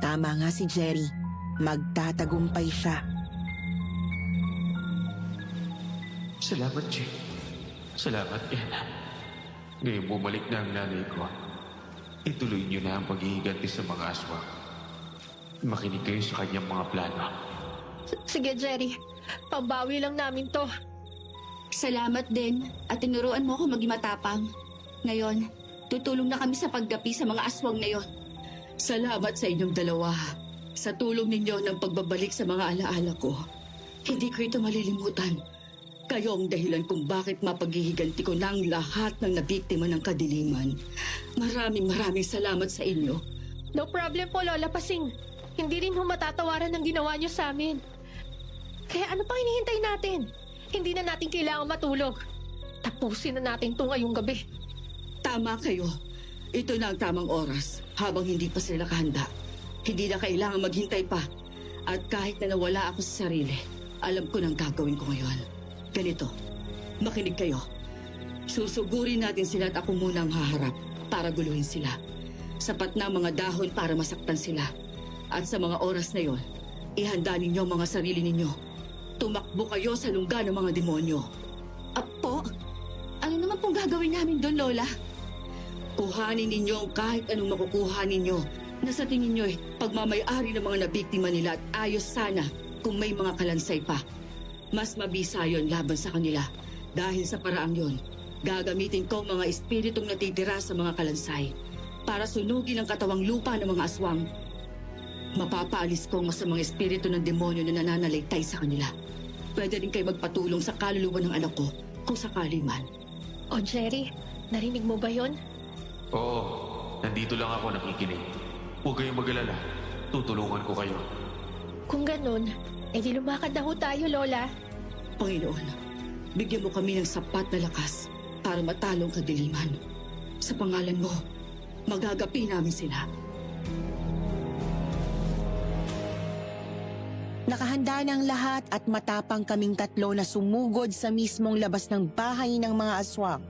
Tama nga si Jerry, magtatagumpay siya. Salamat, Jane. Salamat, Yana. Ngayon bumalik na ang nanay ko. Ituloy niyo na ang paghihiganti sa mga aswang. Makinig kayo sa kanyang mga plano. Sige, Jerry. Pambawi lang namin to. Salamat din at tinuruan mo ako maging matapang. Ngayon, tutulong na kami sa paggapi sa mga aswang na yon. Salamat sa inyong dalawa sa tulong ninyo ng pagbabalik sa mga alaala ko. Hindi ko ito malilimutan. Kayo ang dahilan kung bakit mapaghihiganti ko ng lahat ng nabiktima ng kadiliman. Maraming salamat sa inyo. No problem po, Lola Pasing. Hindi rin matatawaran ang ginawa niyo sa amin. Kaya ano pang hinihintay natin? Hindi na natin kailangan matulog. Tapusin na natin ito ngayong gabi. Tama kayo. Ito na ang tamang oras habang hindi pa sila nakahanda. Hindi na kailangan maghintay pa. At kahit na nawala ako sa sarili, alam ko nang gagawin ko ngayon. Ganito, makinig kayo. Susugurin natin sila at ako muna ang haharap para guluhin sila. Sapat na ang mga dahon para masaktan sila. At sa mga oras na yon, ihanda ninyo ang mga sarili ninyo. Tumakbo kayo sa lungga ng mga demonyo. Apo, ano naman pong gagawin namin doon, Lola? Kuhanin ninyo ang kahit anong makukuha ninyo na sa tingin nyo pagmamayari ng mga nabiktima nila at ayos sana kung may mga kalansay pa. Mas mabisa yon laban sa kanila dahil sa paraang yon, Gagamitin ko ang mga espiritong natitira sa mga kalansay para sunugin ang katawang lupa ng mga aswang. Mapapaalis ko ang masamang espiritu ng demonyo na nananaligtay sa kanila. Pwede rin kayo magpatulong sa kaluluwa ng anak ko kung sakali man. O Jerry, narinig mo ba yon? Oo, nandito lang ako nakikinig. Huwag kayong mag-alala. Tutulungan ko kayo. Kung ganun, edi lumakad na ho tayo, Lola. Panginoon, bigyan mo kami ng sapat na lakas para matalo ang kadiliman. Sa pangalan mo, magagapi namin sila. Nakahanda ng lahat at matapang kaming tatlo na sumugod sa mismong labas ng bahay ng mga aswang.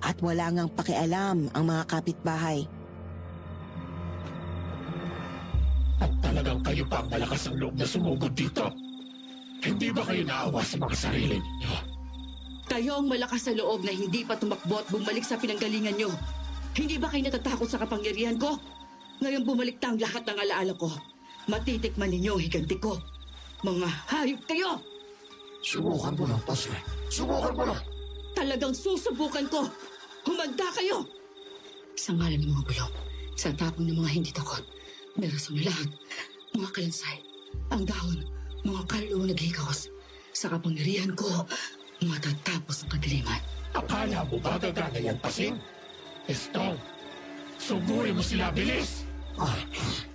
At wala ngang pakialam ang mga kapitbahay. At talagang kayo pa ang malakas ang loob na sumugod dito. Hindi ba kayo naawa sa mga sarili ninyo? Kayo ang malakas sa loob na hindi pa tumakbo at bumalik sa pinanggalingan nyo. Hindi ba kayo natatakot sa kapangyarihan ko? Ngayon bumalik na ang lahat ng alaala ko. Matitikman ninyo ang higanti ko. Mga hayop kayo! Subukan mo lang, Pase. Subukan mo lang. Talagang susubukan ko! Humanda kayo! Sa ngalan ng mga bulong, sa tapong ng mga hindi takot, may rason na lahat. Mga kalansay, ang dahon, mga kaluluwang naghihikaos. Sa kapangyarihan ko, matatapos ang kadiliman. Akala mo ba gagana yan, Pasing? Estong, subuhin mo sila, bilis!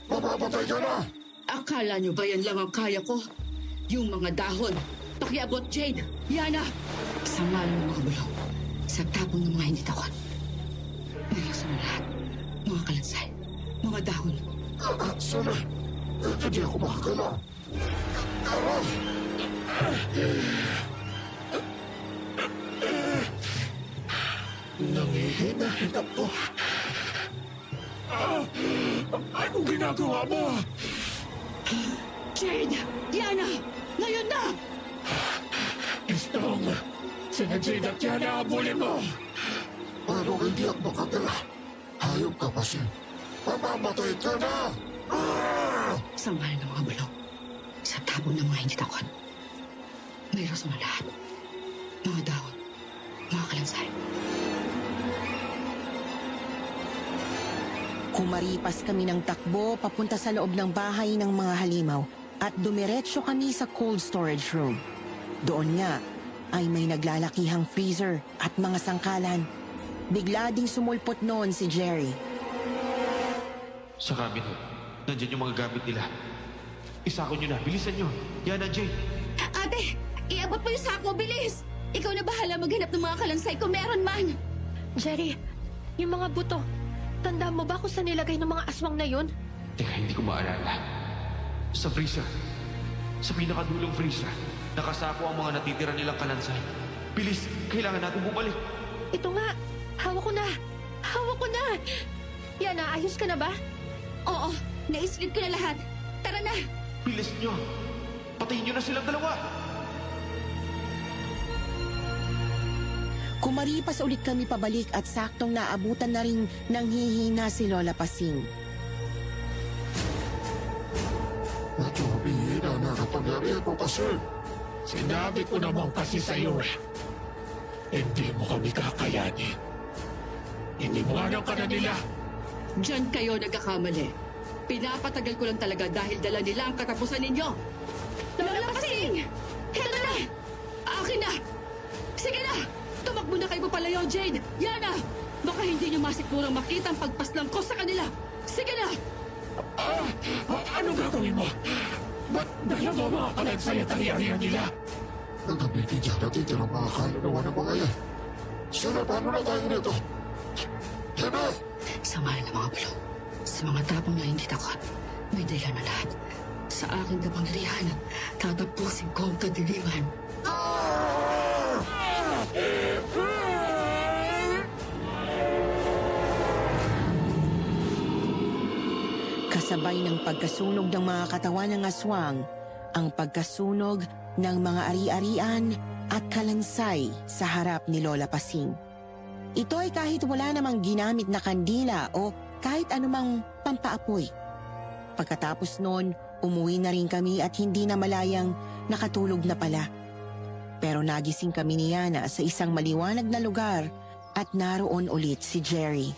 Mapapatay ka na! Akala nyo ba yan lang ang kaya ko? Yung mga dahon, pakiabot Jade, Yana! Sa ngalan ng mga bulong, sa tapong ng mga hindi takot. May rason na lahat. Mga kalansay, mga dahon. Sana, hindi ako makakala. Aray! Nangihinahintap ko. Anong ginagawa mo? Jade! Yana! Ngayon na! Estong, sina Jade at Yana abulin mo. Pero hindi ako makatala. Hayop ka, Pase. Mamamatay ka na! Sa ngalan ng mga bulong, sa tapong ng mga hindi takot. May rason na lahat. Mga dahon, mga kalansay. Kumaripas kami ng takbo papunta sa loob ng bahay ng mga halimaw at dumiretso kami sa cold storage room. Doon nga ay may naglalakihang freezer at mga sangkalan. Bigla ding sumulpot noon si Jerry. Sa cabinet, nandyan yung mga gamit nila. Isako nyo na, bilisan nyo. Yana, Jade. Ate, iabot mo yung sako, bilis! Ikaw na bahala maghanap ng mga kalansay kung meron man. Jerry, yung mga buto, tanda mo ba kung saan nilagay ng mga aswang na yun? Teka, hindi ko maalala. Sa freezer. Sa pinakadulong freezer. Nakasako ang mga natitira nilang kalansay. Bilis, kailangan natin bumalik. Ito nga, hawak ko na. Hawak ko na. Yana, ayos ka na ba? Oo, naislip ko na lahat. Tara na! Bilis nyo. Patayin nyo na silang dalawa. Kumaripas ulit kami pabalik at saktong naabutan na rin ng hihina si Lola Pasing. Ito, bihina na kapangyarihan ko, Pase. Sinabi ko naman kasi sa'yo eh. Hindi mo kami kakayanin. Iniwanan ka na nila. Diyan kayo nagkakamali. Pinapatagal ko lang talaga dahil dala nila ang katapusan ninyo. Lola Pasing! Ito na! Akin na! Sige na! Tumakbo na kayo papalayo, Jade! Yana! Baka hindi nyo masikmurang makita ang pagpaslang ko sa kanila! Sige na! Ano gagawin mo? Ba't dala mo mga kalansay at ariarihan nila? Nagamitin dyan natitira mga kaluluwa ng mga yan. Sana, paano na tayo nito? Yan na! Sa ngalan ng mga bulong, sa mga tapang na hindi takot, may dahilan na lahat. Sa aking kapangyarihan, tatapusin ko ang kadiliman. Kasabay ng pagkasunog ng mga katawan ng aswang, ang pagkasunog ng mga ari-arian at kalansay sa harap ni Lola Pasing. Ito ay kahit wala namang ginamit na kandila o kahit anumang pampaapoy. Pagkatapos noon, umuwi na rin kami at hindi na malayang nakatulog na pala. Pero nagising kami ni Yana sa isang maliwanag na lugar at naroon ulit si Jerry.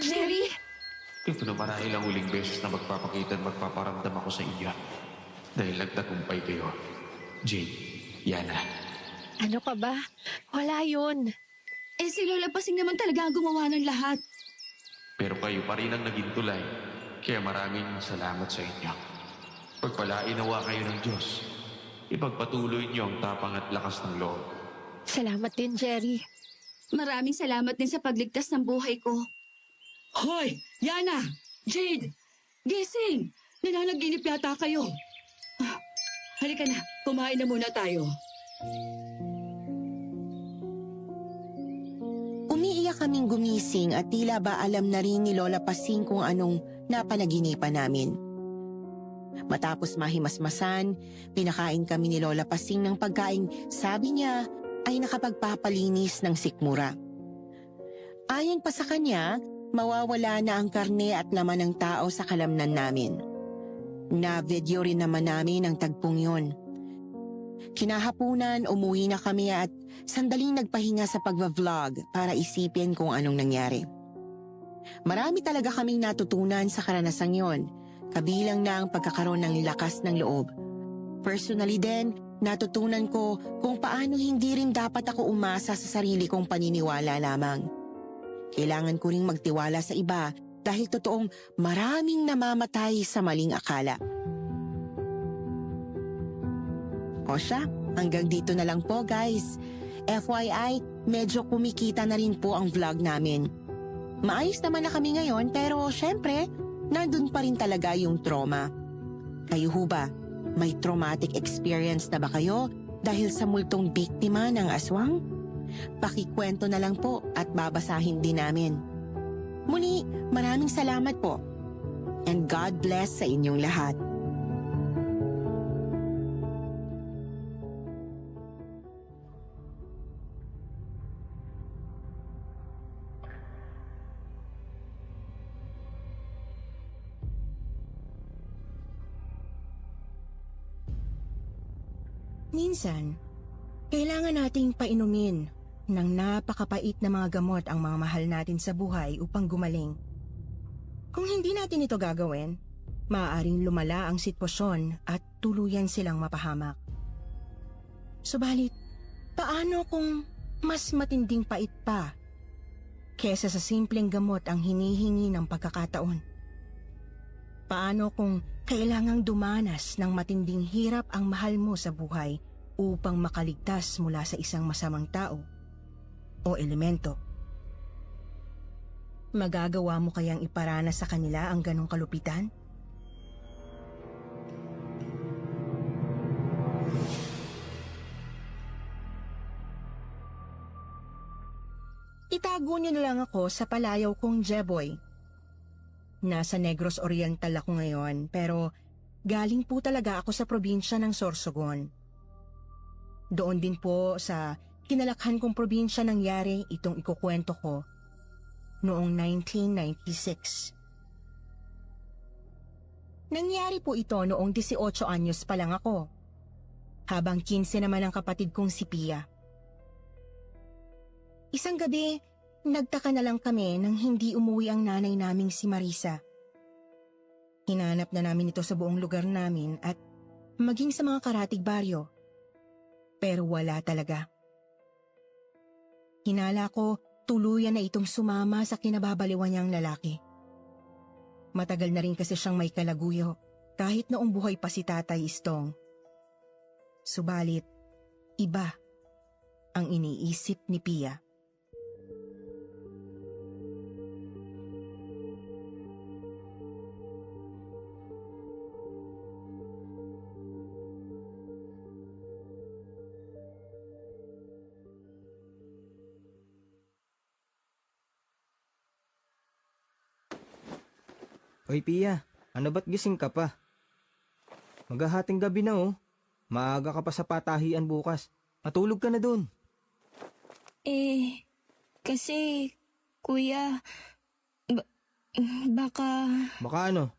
Jerry! Ito na marahil ang huling beses na magpapakita at magpaparamdam ako sa inyo. Dahil nagtagumpay kayo. Jade, Yana. Ano ka ba? Wala yun. Eh si Lola Pasing naman talaga ang gumawa ng lahat. Pero kayo pa rin ang naging tulay. Kaya maraming salamat sa inyo. Pagpalain nawa kayo ng Diyos. Ipagpatuloy niyo ang tapang at lakas ng loob. Salamat din, Jerry. Maraming salamat din sa pagligtas ng buhay ko. Hoy! Yana! Jade! Gising! Nananaginip yata kayo. Halika na, kumain na muna tayo. Umiiyak kaming gumising at tila ba alam na rin ni Lola Pasing kung anong napanaginipan namin. Matapos mahimasmasan, pinakain kami ni Lola Pasing ng pagkain sabi niya ay nakapagpapalinis ng sikmura. Ayon pa sa kanya, mawawala na ang karne at laman ng tao sa kalamnan namin. Na-video rin naman namin ang tagpong yun. Kinahapunan, umuwi na kami at sandaling nagpahinga sa pagva-vlog para isipin kung anong nangyari. Marami talaga kaming natutunan sa karanasang yon, kabilang na ang pagkakaroon ng lakas ng loob. Personally din, natutunan ko kung paano hindi rin dapat ako umasa sa sarili kong paniniwala lamang. Kailangan ko ring magtiwala sa iba dahil totoong maraming namamatay sa maling akala. O siya, hanggang dito na lang po guys. FYI, medyo kumikita na rin po ang vlog namin. Maayos naman na kami ngayon pero syempre, nandun pa rin talaga yung trauma. Kayo ho ba? May traumatic experience na ba kayo dahil sa multong biktima ng aswang? Pakikwento na lang po at babasahin din namin. Muli, maraming salamat po. And God bless sa inyong lahat. Minsan, kailangan nating painumin ng napakapait na mga gamot ang mga mahal natin sa buhay upang gumaling. Kung hindi natin ito gagawin, maaaring lumala ang sitwasyon at tuluyan silang mapahamak. Subalit, paano kung mas matinding pait pa kesa sa simpleng gamot ang hinihingi ng pagkakataon? Paano kung kailangang dumanas ng matinding hirap ang mahal mo sa buhay upang makaligtas mula sa isang masamang tao o elemento? Magagawa mo kayang iparana sa kanila ang ganong kalupitan? Itago niyo na lang ako sa palayaw kong Jeboy. Nasa Negros Oriental ako ngayon pero galing po talaga ako sa probinsya ng Sorsogon. Doon din po sa kinalakhan kong probinsya nangyari itong ikukwento ko noong 1996. Nangyari po ito noong 18 anyos pa lang ako, habang 15 naman ang kapatid kong si Pia. Isang gabi, nagtaka na lang kami nang hindi umuwi ang nanay naming si Marisa. Hinanap na namin ito sa buong lugar namin at maging sa mga karatig baryo. Pero wala talaga. Hinala ko, tuluyan na itong sumama sa kinababaliwan niyang lalaki. Matagal na rin kasi siyang may kalaguyo, kahit noong buhay pa si Tatay Istong. Subalit, iba ang iniisip ni Pia. Oy Pia, ano ba't gising ka pa? Maghahating gabi na oh. Maaga ka pa sa patahian bukas. Matulog ka na dun. Kasi, kuya, baka... Baka ano?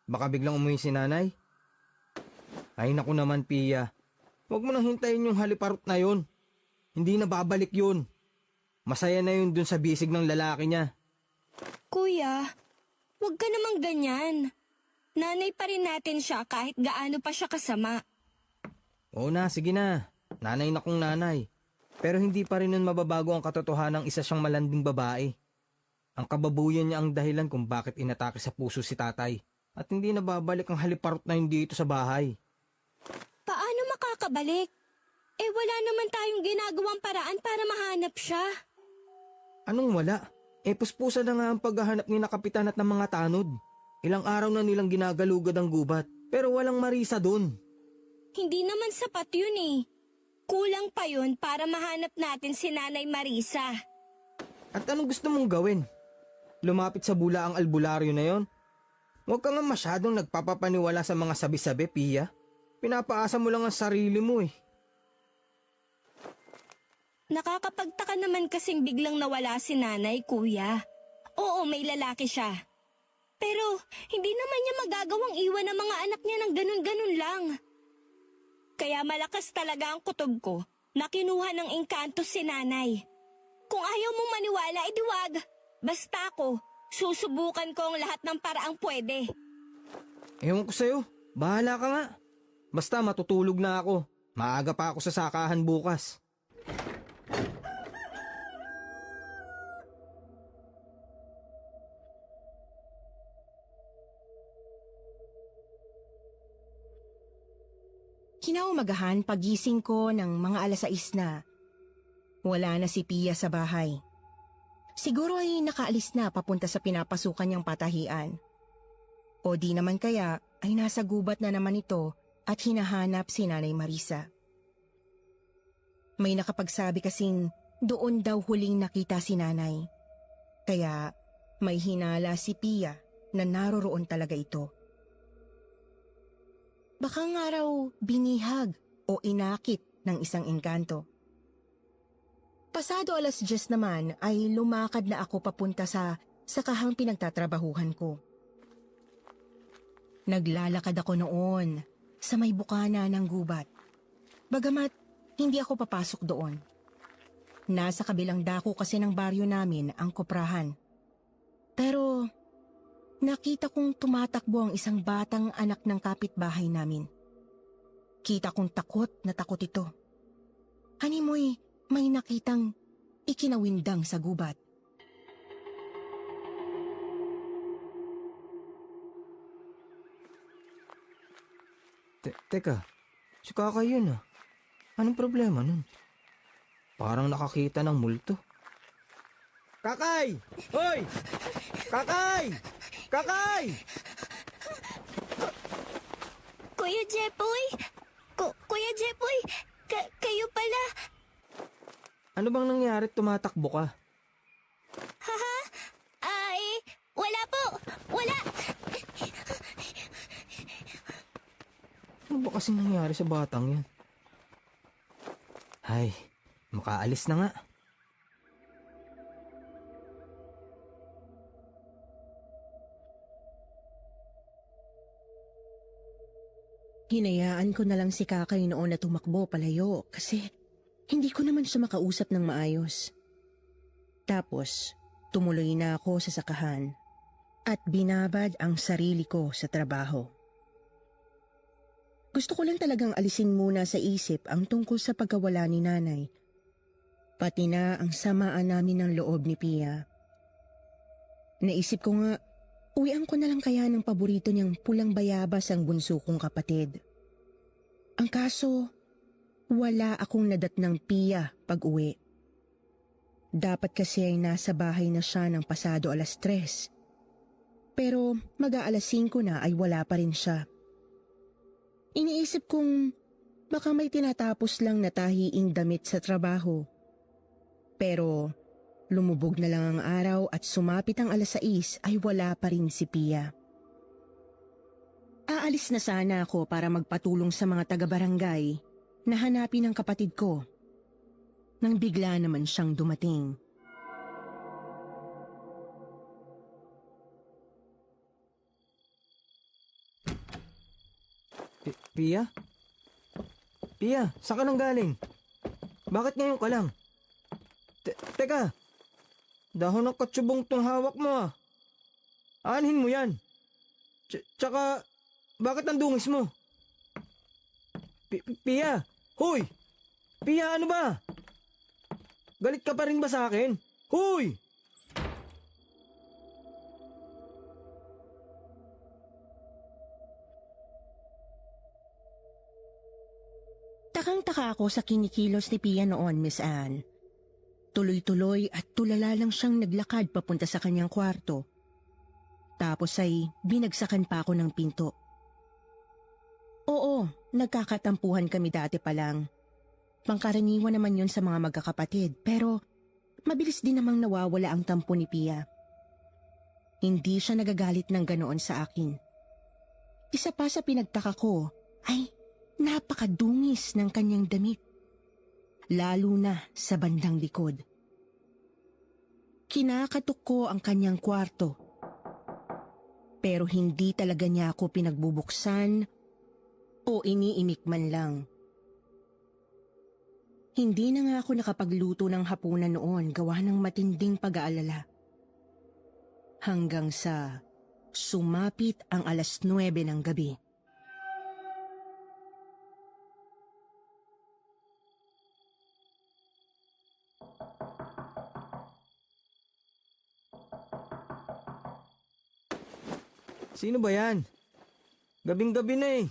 Baka biglang umuwi si nanay? Ay naku naman Pia. Huwag mo nang hintayin yung haliparot na yun. Hindi na babalik yun. Masaya na yun dun sa bisig ng lalaki niya. Kuya, wag ka namang ganyan. Nanay pa rin natin siya kahit gaano pa siya kasama. Oo na, sige na. Nanay na kong nanay. Pero hindi pa rin nun mababago ang katotohanan ng isa siyang malanding babae. Ang kababuyan niya ang dahilan kung bakit inatake sa puso si tatay. At hindi na babalik ang haliparot na hindi ito sa bahay. Paano makakabalik? Eh wala naman tayong ginagawang paraan para mahanap siya. Anong wala? Puspusan na nga ang paghahanap ni na kapitan at ng mga tanod. Ilang araw na nilang ginagalugad ang gubat. Pero walang Marisa dun. Hindi naman sapat yun eh. Kulang pa yun para mahanap natin si Nanay Marisa. At anong gusto mong gawin? Lumapit sa bula ang albularyo na yon? Huwag ka nga masyadong nagpapapaniwala sa mga sabi-sabi, Pia. Pinapaasa mo lang ang sarili mo eh. Nakakapagtaka naman kasing biglang nawala si Nanay, Kuya. Oo, may lalaki siya. Pero hindi naman niya magagawang iwan ang mga anak niya ng ganun-ganun lang. Kaya malakas talaga ang kutob ko na kinuha ng engkanto si Nanay. Kung ayaw mong maniwala, edi wag. Basta ako, susubukan ko ang lahat ng paraang pwede. Ewan ko sa'yo, bahala ka nga. Basta matutulog na ako. Maaga pa ako sa sakahan bukas. Kinaumagahan pagising ko ng mga 6:00 na. Wala na si Pia sa bahay. Siguro ay nakaalis na papunta sa pinapasukan niyang patahian. O di naman kaya ay nasa gubat na naman ito at hinahanap si Nanay Marisa. May nakapagsabi kasing doon daw huling nakita si Nanay. Kaya may hinala si Pia na naroroon talaga ito. Baka nga raw binihag o inakit ng isang engkanto. Pasado 10:00 naman ay lumakad na ako papunta sa sakahang pinagtatrabahuhan ko. Naglalakad ako noon sa may bukana ng gubat. Bagamat hindi ako papasok doon. Nasa kabilang dako kasi ng baryo namin ang koprahan. Pero nakita kong tumatakbo ang isang batang anak ng kapitbahay namin. Kita kong takot na takot ito. Animoy, may nakitang ikinawindang sa gubat. Teka, si Kakay yun ah. Anong problema nun? Parang nakakita ng multo. Kakay! Hoy! Kakay! Kakay! Kuya Jepoy! Kuya Jepoy! Kayo pala! Ano bang nangyari at tumatakbo ka? Haha? Ay, wala po! Wala! Ano ba kasing nangyari sa batang yan? Ay, makaalis na nga. Hinayaan ko na lang si Kakay noon na tumakbo palayo kasi hindi ko naman siya makausap ng maayos. Tapos, tumuloy na ako sa sakahan at binabad ang sarili ko sa trabaho. Gusto ko lang talagang alisin muna sa isip ang tungkol sa pagkawala ni Nanay, pati na ang samaan namin ng loob ni Pia. Naisip ko nga, uwian ko na lang kaya ng paborito niyang pulang bayabas ang bunso kong kapatid. Ang kaso, wala akong nadatnang Pia pag-uwi. Dapat kasi ay nasa bahay na siya ng pasado 3:00. Pero mag-5 na ay wala pa rin siya. Iniisip kong baka may tinatapos lang na tahiing damit sa trabaho. Pero lumubog na lang ang araw at sumapit ang 6:00 ay wala pa rin si Pia. Aalis na sana ako para magpatulong sa mga taga-barangay na hanapin ang kapatid ko. Nang bigla naman siyang dumating. Pia? Pia, saan ka nang galing? Bakit ngayon ka lang? Teka, dahon ng katsubong tong hawak mo ah. Aanhin mo yan. Tsaka, bakit ang dungis mo? Pia! Hoy! Pia, ano ba? Galit ka pa rin ba sa akin? Hoy! Takang-taka ako sa kinikilos ni Pia noon, Miss Anne. Tuloy-tuloy at tulala lang siyang naglakad papunta sa kanyang kwarto. Tapos ay binagsakan pa ako ng pinto. Oo, nagkakatampuhan kami dati pa lang. Pangkaraniwan naman yun sa mga magkakapatid, pero mabilis din namang nawawala ang tampo ni Pia. Hindi siya nagagalit ng ganoon sa akin. Isa pa sa pinagtaka ko ay napakadungis ng kanyang damit. Lalo na sa bandang likod. Kinakatok ko ang kanyang kwarto. Pero hindi talaga niya ako pinagbubuksan o iniimik man lang. Hindi na nga ako nakapagluto ng hapunan noon gawa ng matinding pag-aalala. Hanggang sa sumapit ang 9:00 ng gabi. Sino ba yan? Gabing-gabi na eh.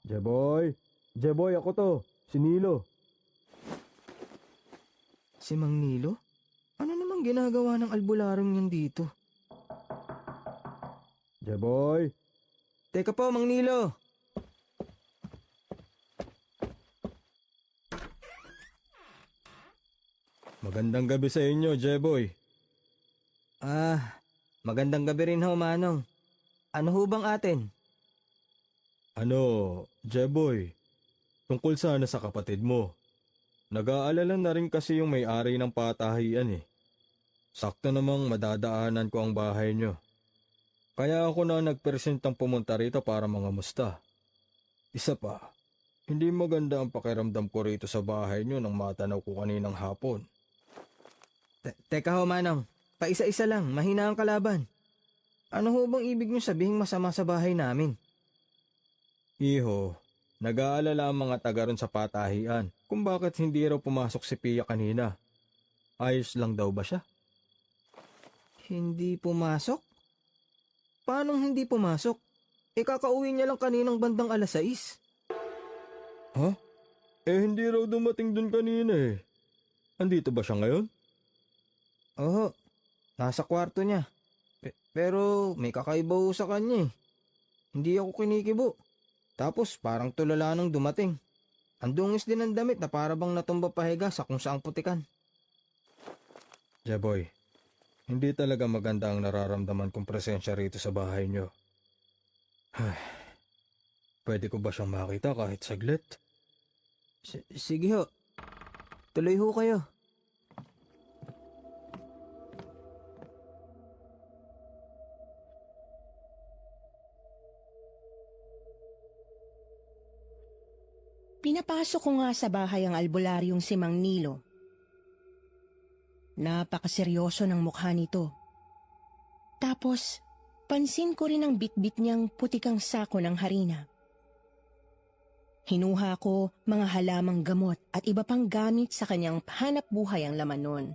Jeboy, ako to. Si Nilo. Si Mang Nilo? Ano namang ginagawa ng albularong yan dito? Jeboy! Teka po, Mang Nilo. Magandang gabi sa inyo, Jeboy. Magandang gabi rin ho, Manong. Ano ho bang atin? Jeboy, tungkol sana sa kapatid mo. Nag-aalala na rin kasi yung may-ari ng patahian eh. Sakto namang madadaanan ko ang bahay nyo. Kaya ako na nagpresentang pumunta rito para mangamusta. Isa pa, hindi maganda ang pakiramdam ko rito sa bahay nyo nang matanaw ko kaninang hapon. Teka ho, Manong. Paisa-isa lang, mahina ang kalaban. Ano ho bang ibig niyo sabihin masama sa bahay namin? Iho, nag-aalala ang mga taga ron sa patahian kung bakit hindi raw pumasok si Pia kanina. Ayos lang daw ba siya? Hindi pumasok? Paanong hindi pumasok? Kakauwi niya lang kaninang bandang 6:00. Ha? Hindi raw dumating dun kanina eh. Andito ba siya ngayon? Oo, nasa kwarto niya. Pero may kakaiba ho sa kanya eh. Hindi ako kinikibo. Tapos parang tulala nang dumating. Ang dungis din ng damit na para bang natumba pahiga sa kung saang putikan. Jeboy, hindi talaga maganda ang nararamdaman kong presensya rito sa bahay niyo. Pwede ko ba siyang makita kahit saglit? Sige ho. Tuloy ho kayo. Pinapasok ko nga sa bahay ang albularyong si Mang Nilo. Napakaseryoso ng mukha nito. Tapos, pansin ko rin ang bitbit niyang putikang sako ng harina. Hinuha ko mga halamang gamot at iba pang gamit sa kanyang hanap buhay ang laman nun.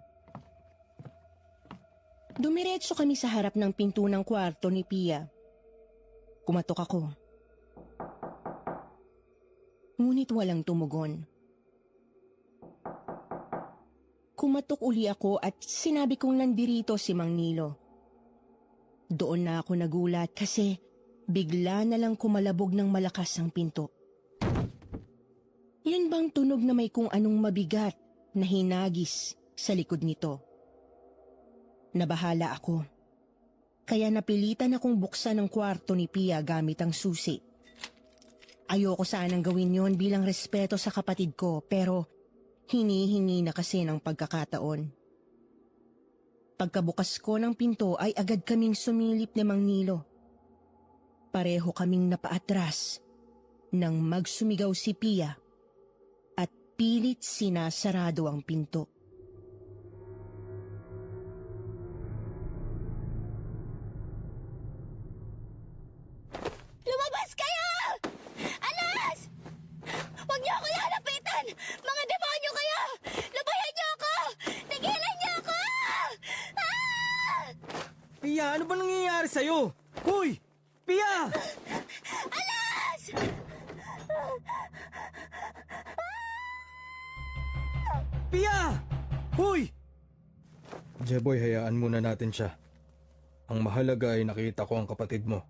Dumiretso kami sa harap ng pinto ng kwarto ni Pia. Kumatok ako. Ngunit walang tumugon. Kumatok uli ako at sinabi kong nandirito si Mang Nilo. Doon na ako nagulat kasi bigla na lang kumalabog ng malakas ang pinto. Yun bang tunog na may kung anong mabigat na hinagis sa likod nito? Nabahala ako. Kaya napilitan akong buksan ang kwarto ni Pia gamit ang susi. Ayoko sanang gawin yon bilang respeto sa kapatid ko pero hinihingi na kasi ng pagkakataon. Pagkabukas ko ng pinto ay agad kaming sumilip ni Mang Nilo. Pareho kaming napaatras nang magsumigaw si Pia at pilit sinasarado ang pinto. Lumabas kayo! Alas! Huwag niyo ako lalapitan! Mga demonyo kayo! Lubayan niyo ako! Tigilan niyo ako! Ah! Pia, ano ba nangyayari sa'yo? Hoy! Pia! Alas! Pia! Hoy! Jeboy, hayaan muna natin siya. Ang mahalaga ay nakita ko ang kapatid mo.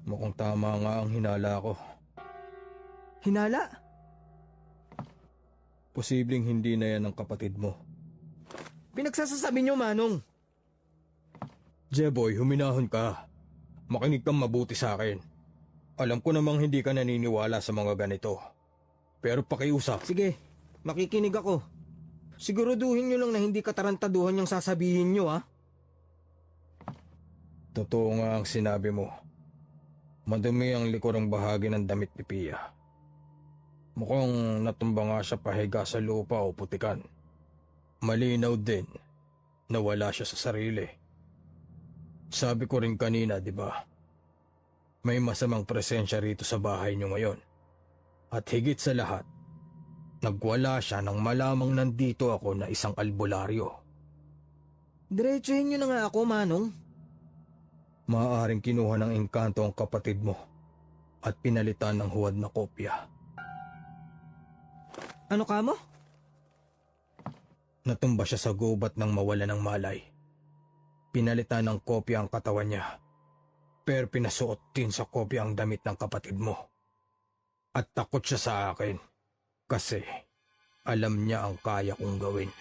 Mukhang tama nga ang hinala ko. Hinala? Posibleng hindi na yan ang kapatid mo. Pinagsasasabi niyo, Manong. Jeboy, huminahon ka. Makinig kang mabuti sa akin. Alam ko namang hindi ka naniniwala sa mga ganito. Pero pakiusap. Sige, makikinig ako. Siguraduhin niyo lang na hindi katarantaduhan yung sasabihin niyo, ha? Totoo nga ang sinabi mo. Madumi ang likurang bahagi ng damit ni Pia. Mukhang natumba nga siya pahiga sa lupa o putikan. Malinaw din na wala siya sa sarili. Sabi ko rin kanina, di ba? May masamang presensya rito sa bahay niyo ngayon. At higit sa lahat, nagwala siya nang malamang nandito ako na isang albularyo. Diretsuhin niyo na nga ako, Manong. Maaaring kinuha ng engkanto ang kapatid mo at pinalitan ng huwad na kopya. Ano ka mo? Natumba siya sa gubat nang mawala ng malay. Pinalitan ng kopya ang katawan niya, pero pinasuot din sa kopya ang damit ng kapatid mo. At takot siya sa akin kasi alam niya ang kaya kong gawin.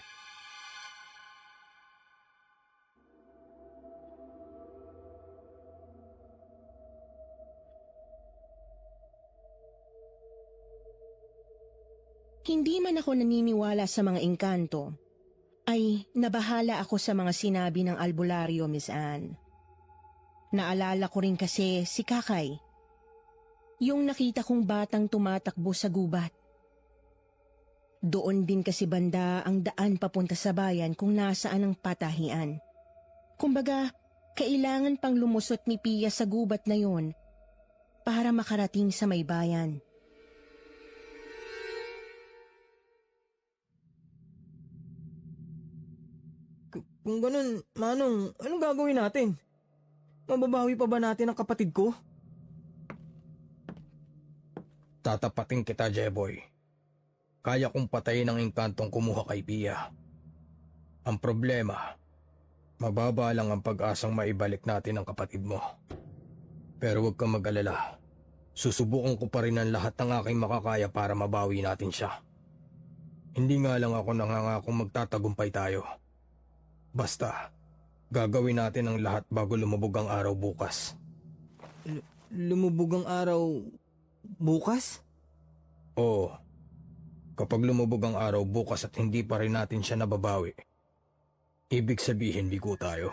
Hindi man ako naniniwala sa mga engkanto, ay nabahala ako sa mga sinabi ng albularyo, Miss Anne. Naalala ko rin kasi si Kakay, yung nakita kong batang tumatakbo sa gubat. Doon din kasi banda ang daan papunta sa bayan kung nasaan ang patahian. Kumbaga, kailangan pang lumusot ni Pia sa gubat na yon para makarating sa may bayan. Kung ganun, Manong, anong gagawin natin? Mababawi pa ba natin ang kapatid ko? Tatapatin kita, Jeboy. Kaya kong patayin ang engkantong kumuha kay Pia. Ang problema, mababa lang ang pag-asang maibalik natin ang kapatid mo. Pero huwag kang mag-alala. Susubukan ko pa rin ang lahat ng aking makakaya para mabawi natin siya. Hindi nga lang ako nangangakong magtatagumpay tayo. Basta, gagawin natin ang lahat bago lumubog ang araw bukas. Lumubog ang araw bukas? Oo. Kapag lumubog ang araw bukas at hindi pa rin natin siya nababawi, ibig sabihin bigo tayo.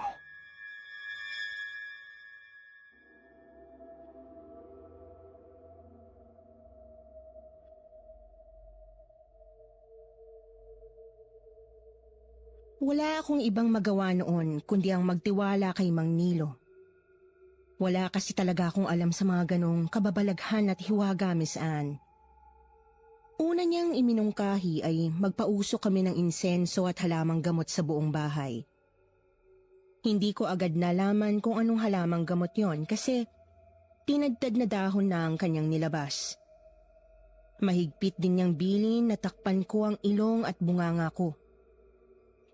Wala akong ibang magawa noon kundi ang magtiwala kay Mang Nilo. Wala kasi talaga akong alam sa mga ganong kababalaghan at hiwaga, Miss Anne. Una niyang iminungkahi ay magpausok kami ng insenso at halamang gamot sa buong bahay. Hindi ko agad nalaman kung anong halamang gamot yon kasi tinadtad na dahon na ang kanyang nilabas. Mahigpit din niyang bilin na takpan ko ang ilong at bunganga ko.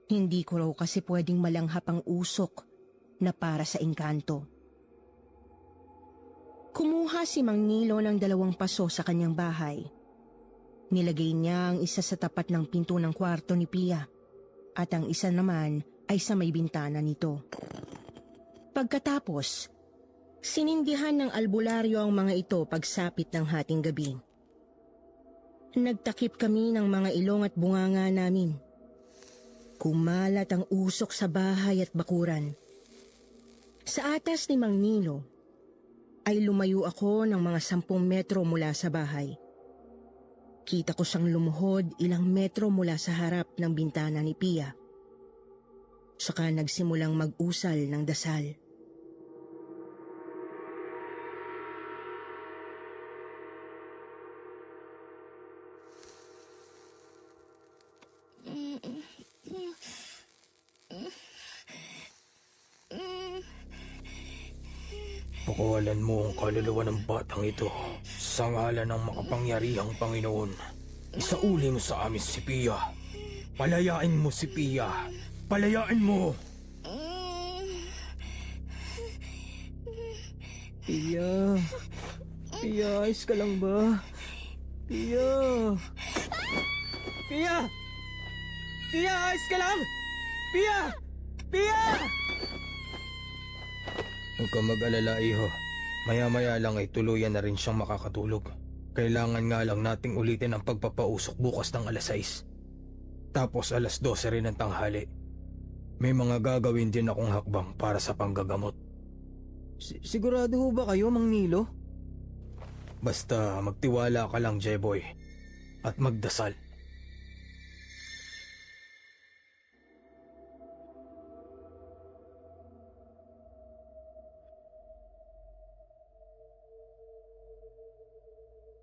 Hindi ko raw kasi pwedeng malanghap ang usok na para sa engkanto. Kumuha si Mang Nilo ng 2 paso sa kanyang bahay. Nilagay niya ang isa sa tapat ng pinto ng kwarto ni Pia at ang isa naman ay sa may bintana nito. Pagkatapos, sinindihan ng albularyo ang mga ito pagsapit ng hating gabi. Nagtakip kami ng mga ilong at bunganga namin. Kumalat ang usok sa bahay at bakuran. Sa atas ni Mang Nilo, ay lumayo ako ng mga 10 metro mula sa bahay. Kita ko siyang lumuhod ilang metro mula sa harap ng bintana ni Pia. Saka nagsimulang mag-usal ng dasal. Pakawalan mo ang kaluluwa ng batang ito sa ngalan ng makapangyarihang Panginoon. Isauli mo sa amin si Pia. Palayain mo si Pia. Palayain mo! Pia. Pia, ayos ka lang ba? Pia. Pia! Pia, ayos ka lang! Pia! Pia! Huwag ka mag-alala, iho. Maya-maya lang ay tuluyan na rin siyang makakatulog. Kailangan nga lang nating ulitin ang pagpapausok bukas ng alas 6. Tapos alas 12 rin ng tanghali. May mga gagawin din akong hakbang para sa panggagamot. Sigurado ho ba kayo, Mang Nilo? Basta magtiwala ka lang, Jeboy. At magdasal.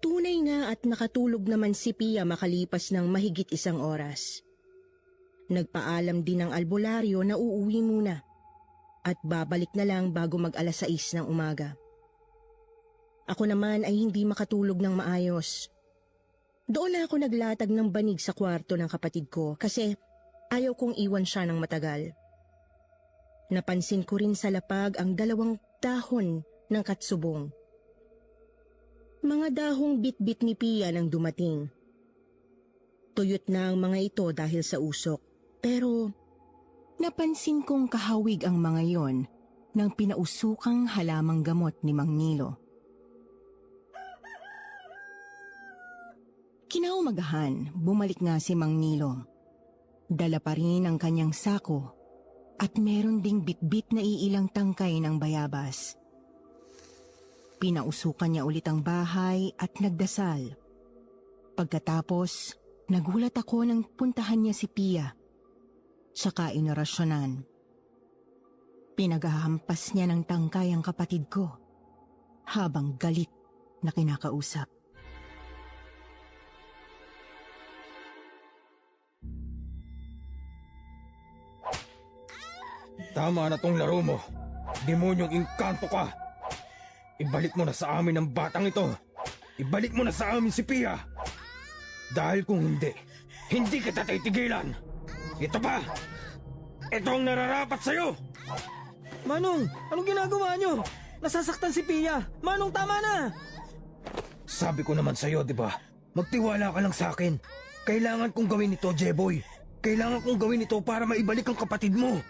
Tunay nga at nakatulog naman si Pia makalipas ng mahigit 1 oras. Nagpaalam din ng albularyo na uuwi muna at babalik na lang bago mag-alas 6 ng umaga. Ako naman ay hindi makatulog ng maayos. Doon na ako naglatag ng banig sa kwarto ng kapatid ko kasi ayaw kong iwan siya ng matagal. Napansin ko rin sa lapag ang 2 dahon ng katsubong. Mga dahong bit-bit ni Pia nang dumating. Tuyot na ang mga ito dahil sa usok. Pero napansin kong kahawig ang mga yon ng pinausukang halamang gamot ni Mang Nilo. Kinaumagahan, bumalik nga si Mang Nilo. Dala pa rin ang kanyang sako at meron ding bit-bit na iilang tangkay ng bayabas. Pinausukan niya ulit ang bahay at nagdasal. Pagkatapos, nagulat ako nang puntahan niya si Pia. Saka inorasyonan. Pinaghahampas niya ng tangkay ang kapatid ko habang galit na kinakausap. Tama na tong laro mo. Demonyong engkanto ka. Ibalik mo na sa amin ang batang ito. Ibalik mo na sa amin si Pia. Dahil kung hindi, hindi kita titigilan. Ito pa! Ito ang nararapat sa'yo! Manong, anong ginagawa nyo? Nasasaktan si Pia. Manong, tama na! Sabi ko naman sa'yo, di ba? Magtiwala ka lang sa akin. Kailangan kong gawin ito, Jeboy. Kailangan kong gawin ito para maibalik ang kapatid mo.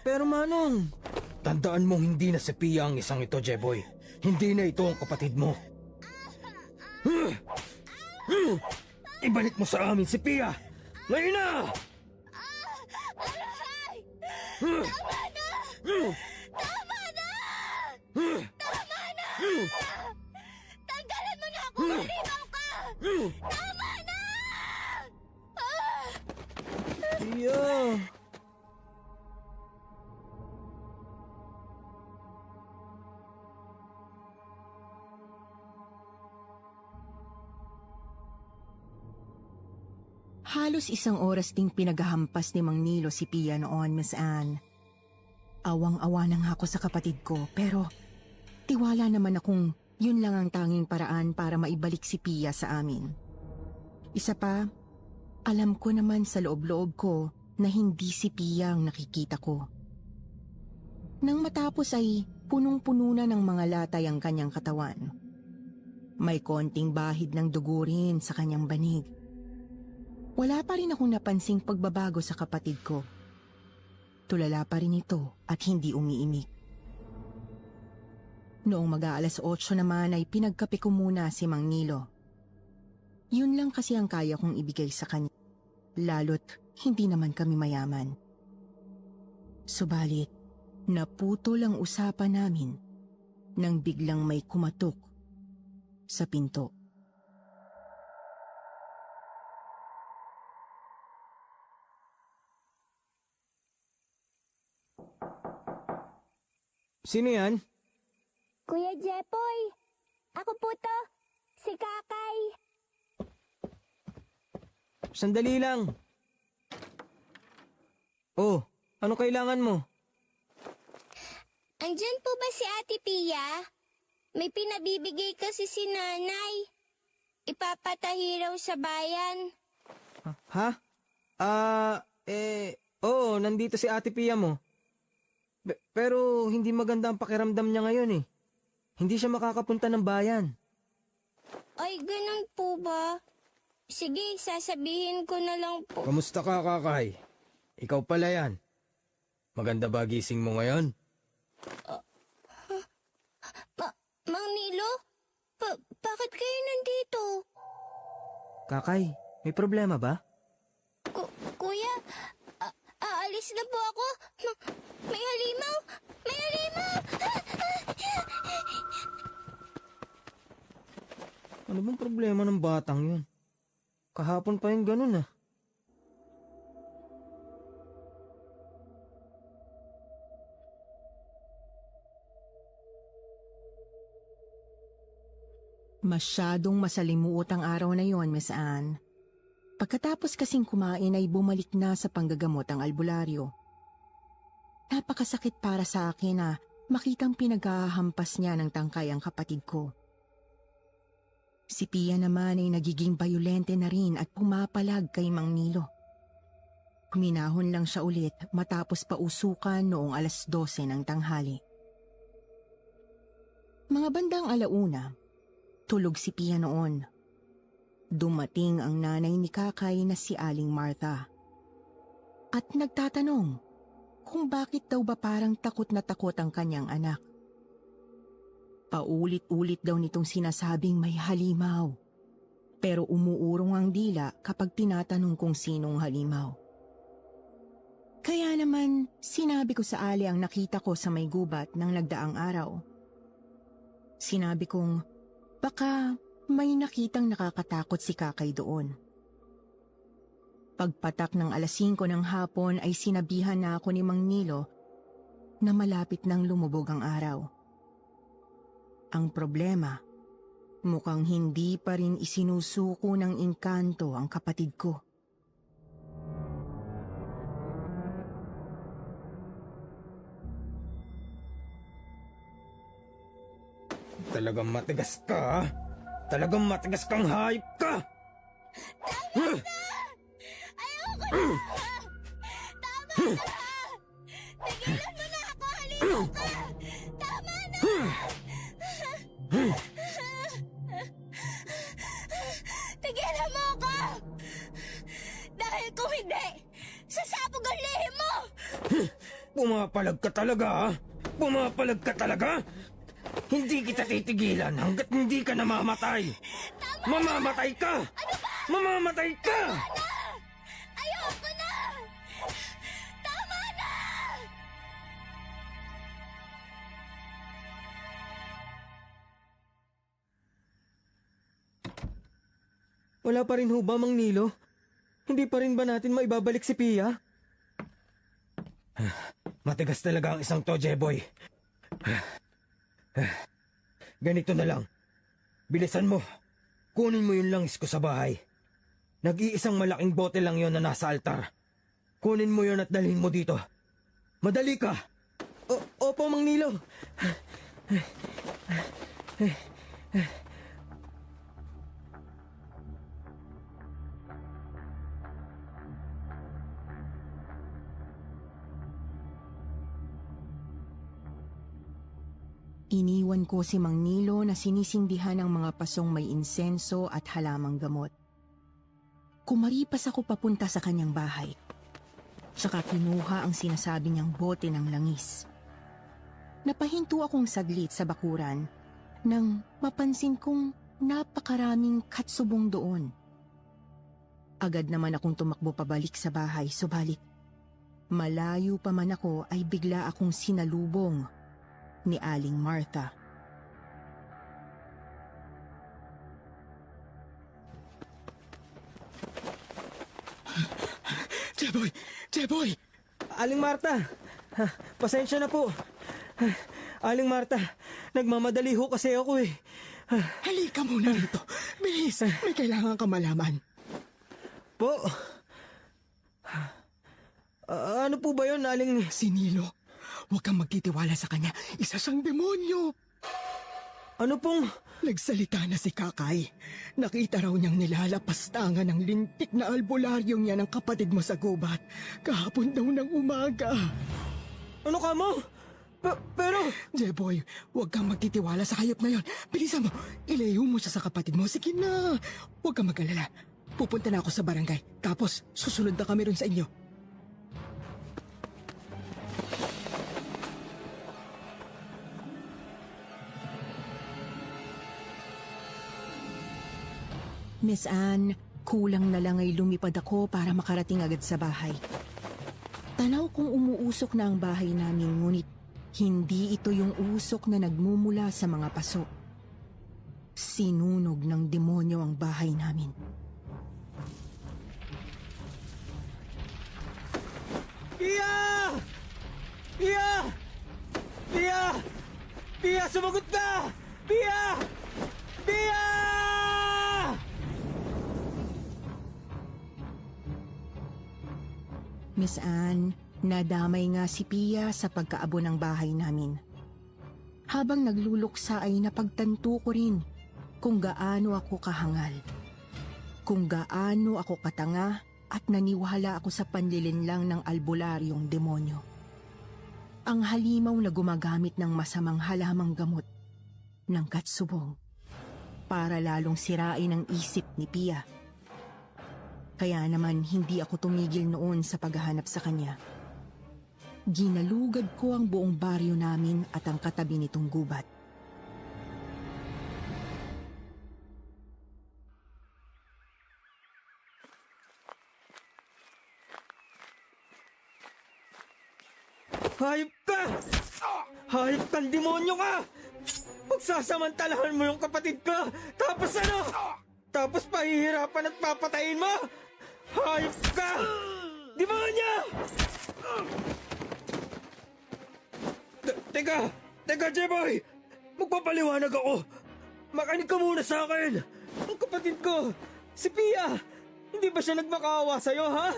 Pero Manong... Tandaan mong hindi na si Pia ang isang ito, Jeboy. Hindi na ito ang kapatid mo. Ibalik mo sa amin si Pia! Ngayon na! Aray! Tama na! Tama na! Tama na! Tanggalan mo na ako! Malibaw ka! Tama na! Pia! Halos 1 oras ding pinaghahampas ni Mang Nilo si Pia noon, Miss Anne. Awang-awa na nga ako sa kapatid ko, pero tiwala naman akong yun lang ang tanging paraan para maibalik si Pia sa amin. Isa pa, alam ko naman sa loob-loob ko na hindi si Pia ang nakikita ko. Nang matapos ay punong-puno na ng mga latay ang kanyang katawan. May konting bahid ng dugo rin sa kanyang banig. Wala pa rin akong napansing pagbabago sa kapatid ko. Tulala pa rin ito at hindi umiimik. Noong mag-aalas 8 naman ay pinagkape ko muna si Mang Nilo. Yun lang kasi ang kaya kong ibigay sa kanya, lalo't hindi naman kami mayaman. Subalit, naputol ang usapan namin nang biglang may kumatok sa pinto. Sino yan? Kuya Jepoy, ako po to, si Kakay. Sandali lang. Oh, ano kailangan mo? Andyan po ba si Ate Pia? May pinabibigay kasi si nanay. Ipapatahi raw sa bayan. Ha? Oo, nandito si Ate Pia mo. Pero hindi maganda ang pakiramdam niya ngayon eh. Hindi siya makakapunta ng bayan. Ay, ganun po ba? Sige, sasabihin ko na lang po. Kamusta ka, Kakay? Ikaw pala yan. Maganda ba gising mo ngayon? Mang Nilo? Bakit kayo nandito? Kakay, may problema ba? Kuya, aalis na po ako. May halimaw! May halimaw! Ano bang problema ng batang yun? Kahapon pa yung ganun ah. Masyadong masalimuot ang araw na yon, Miss Anne. Pagkatapos kasing kumain ay bumalik na sa panggagamot ang albularyo. Napakasakit para sa akin na makitang pinaghahampas niya ng tangkay ang kapatid ko. Si Pia naman ay nagiging bayolente na rin at pumapalag kay Mang Nilo. Minahon lang siya ulit matapos pausukan noong 12:00 ng tanghali. Mga bandang 1:00, tulog si Pia noon. Dumating ang nanay ni Kakay na si Aling Martha. At nagtatanong kung bakit daw ba parang takot na takot ang kanyang anak. Paulit-ulit daw nitong sinasabing may halimaw. Pero umuurong ang dila kapag tinatanong kung sinong halimaw. Kaya naman sinabi ko sa Ali ang nakita ko sa may gubat ng nagdaang araw. Sinabi kong baka may nakitang nakakatakot si Kakay doon. Pagpatak ng 5:00 ng hapon ay sinabihan na ako ni Mang Nilo na malapit nang lumubog ang araw. Ang problema, mukhang hindi pa rin isinusuko ng engkanto ang kapatid ko. Talagang matigas ka, ha? Talagang matigas kang hayop ka! Tama na! Ayoko na! Tama na! Tigilan mo na ako! Halimaw ka! Tama na! Tigilan mo ako! Dahil kung hindi, sasabog ang lihim mo! Pumapalag ka talaga, ha? Pumapalag ka talaga? Hindi kita titigilan hanggat hindi ka namamatay. Mamamatay ka! Ano ba? Mamamatay ka! Tama na! Ayoko na! Tama na! Wala pa rin ho ba, Mang Nilo? Hindi pa rin ba natin maibabalik si Pia? Matigas talaga ang isang to, Jeboy. Ganito na lang. Bilisan mo. Kunin mo yung langis ko sa bahay. Nag-iisang malaking bote lang yon na nasa altar. Kunin mo yon at dalhin mo dito. Madali ka! Opo, Mang Nilo. Iniwan ko si Mang Nilo na sinisindihan ng mga pasong may insenso at halamang gamot. Kumaripas ako papunta sa kanyang bahay. Saka kinuha ang sinasabi niyang bote ng langis. Napahinto akong saglit sa bakuran nang mapansin kong napakaraming katsubong doon. Agad naman akong tumakbo pabalik sa bahay, subalit malayo pa man ako ay bigla akong sinalubong ni Aling Martha. Jeboy! Jeboy! Aling Martha! Pasensya na po. Aling Marta, nagmamadali ho kasi ako eh. Halika muna rito. Bilis, may kailangan ka malaman. Po? Ano po ba yun, Aling... Si Nilo. Huwag kang magtitiwala sa kanya. Isa siyang demonyo. Ano pong... Nagsalita na si Kakay. Nakita raw niyang nilalapastangan ng lintik na albularyo niya ng kapatid mo sa gubat. Kahapon daw ng umaga. Ano ka mo? Pero... Jeboy, huwag kang magtitiwala sa hayop na yon. Bilisan mo, ilayo mo siya sa kapatid mo. Sige na. Huwag kang mag-alala. Pupunta na ako sa barangay. Tapos, susunod na kami ron sa inyo. Miss Anne, kulang na lang ay lumipad ako para makarating agad sa bahay. Tanaw kong umuusok na ang bahay namin, ngunit hindi ito yung usok na nagmumula sa mga paso. Sinunog ng demonyo ang bahay namin. Pia! Pia! Pia! Pia, sumagot ka! Pia! Pia! Miss Anne, nadamay nga si Pia sa pagkaabo ng bahay namin. Habang nagluluksa ay napagtanto ko rin kung gaano ako kahangal. Kung gaano ako katanga at naniwala ako sa panlilinlang ng albularyong demonyo. Ang halimaw na gumagamit ng masamang halamang gamot ng katsubong para lalong sirain ang isip ni Pia. Kaya naman hindi ako tumigil noon sa paghahanap sa kanya. Ginalugad ko ang buong baryo namin at ang katabi nitong gubat. Hayop ka! Hayop kang demonyo ka! Pagsasamantalahan mo yung kapatid ko! Tapos ano? Tapos pahihirapan at papatayin mo? Hayop ka! Demonyo! Teka, Jeboy! Magpapaliwanag ako! Makinig ka muna sa akin! Ang kapatid ko, si Pia! Hindi ba siya nagmakaawa sa'yo, ha?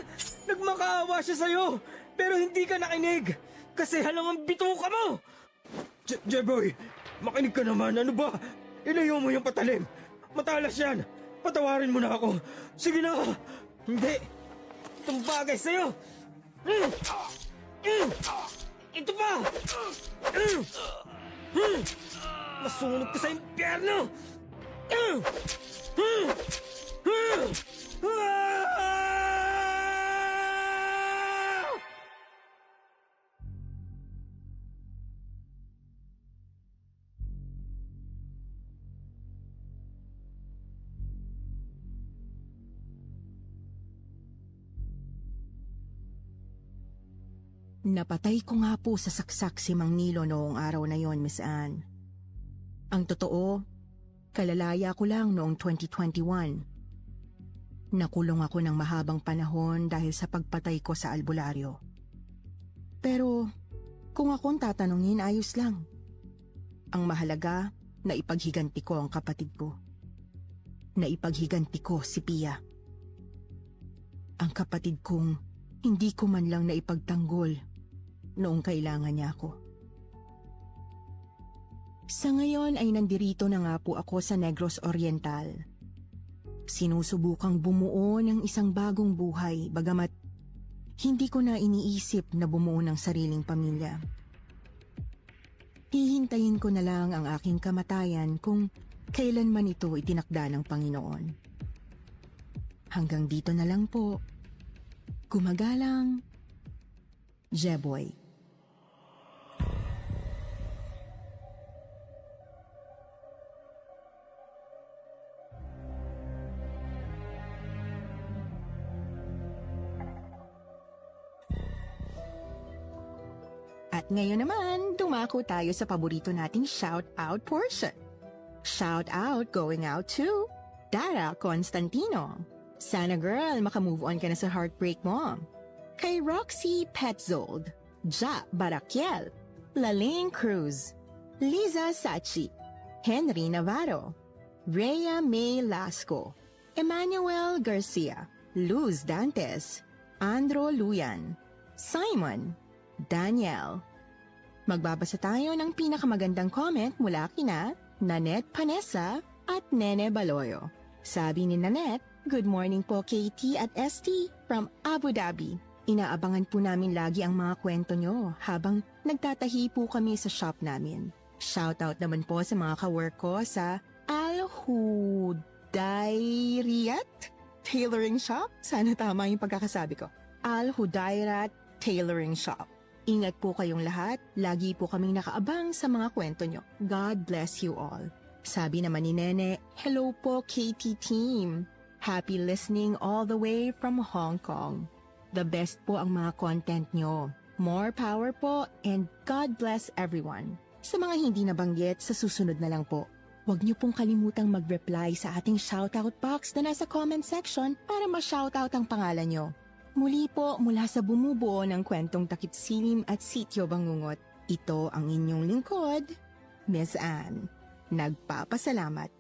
Nagmakaawa siya sa'yo! Pero hindi ka nakinig! Kasi halangang bituka mo! Jeboy, makinig ka naman, ano ba? Ilayo mo yung patalim! Matalas yan! Patawarin mo na ako! Sige na! Hindi! Itong bagay sa'yo! Ito pa! Masunog ka sa impyerno! Napatay ko nga po sa saksak si Mang Nilo noong araw na yon, Miss Anne. Ang totoo, kalalaya ko lang noong 2021. Nakulong ako ng mahabang panahon dahil sa pagpatay ko sa albularyo. Pero kung akong tatanungin, ayos lang. Ang mahalaga, naipaghiganti ko ang kapatid ko. Naipaghiganti ko si Pia. Ang kapatid kong hindi ko man lang naipagtanggol noong kailangan niya ako. Sa ngayon ay nandirito na nga po ako sa Negros Oriental. Sinusubukang bumuo ng isang bagong buhay bagamat hindi ko na iniisip na bumuo ng sariling pamilya. Hihintayin ko na lang ang aking kamatayan kung kailanman ito itinakda ng Panginoon. Hanggang dito na lang po. Gumagalang, Jeboy. At ngayon naman, dumako tayo sa paborito nating shout-out portion. Shout-out going out to Dara Constantino. Sana girl, makamove on ka na sa heartbreak mo. Kay Roxy Petzold, Ja Barakiel, Laling Cruz, Liza Sachi, Henry Navarro, Rhea May Lasco, Emmanuel Garcia, Luz Dantes, Andro Luyan, Simon, Daniel. Magbabasa tayo ng pinakamagandang comment mula kina Nanette Panessa at Nene Baloyo. Sabi ni Nanette, "Good morning po KT at ST from Abu Dhabi. Inaabangan po namin lagi ang mga kwento nyo habang nagtatahi po kami sa shop namin. Shoutout naman po sa mga kawork ko sa Al Hudayriyat Tailoring Shop. Sana tama yung pagkakasabi ko. Al Hudayrat Tailoring Shop. Ingat po kayong lahat. Lagi po kaming nakaabang sa mga kwento nyo. God bless you all." Sabi naman ni Nene, "Hello po KT team. Happy listening all the way from Hong Kong. The best po ang mga content nyo. More power po and God bless everyone." Sa mga hindi nabanggit, sa susunod na lang po. Huwag niyo pong kalimutang mag-reply sa ating shoutout box na nasa comment section para ma-shoutout ang pangalan nyo. Muli po mula sa bumubuo ng kwentong Takip Silim at Sityo Bangungot. Ito ang inyong lingkod, Miss Anne. Nagpapasalamat.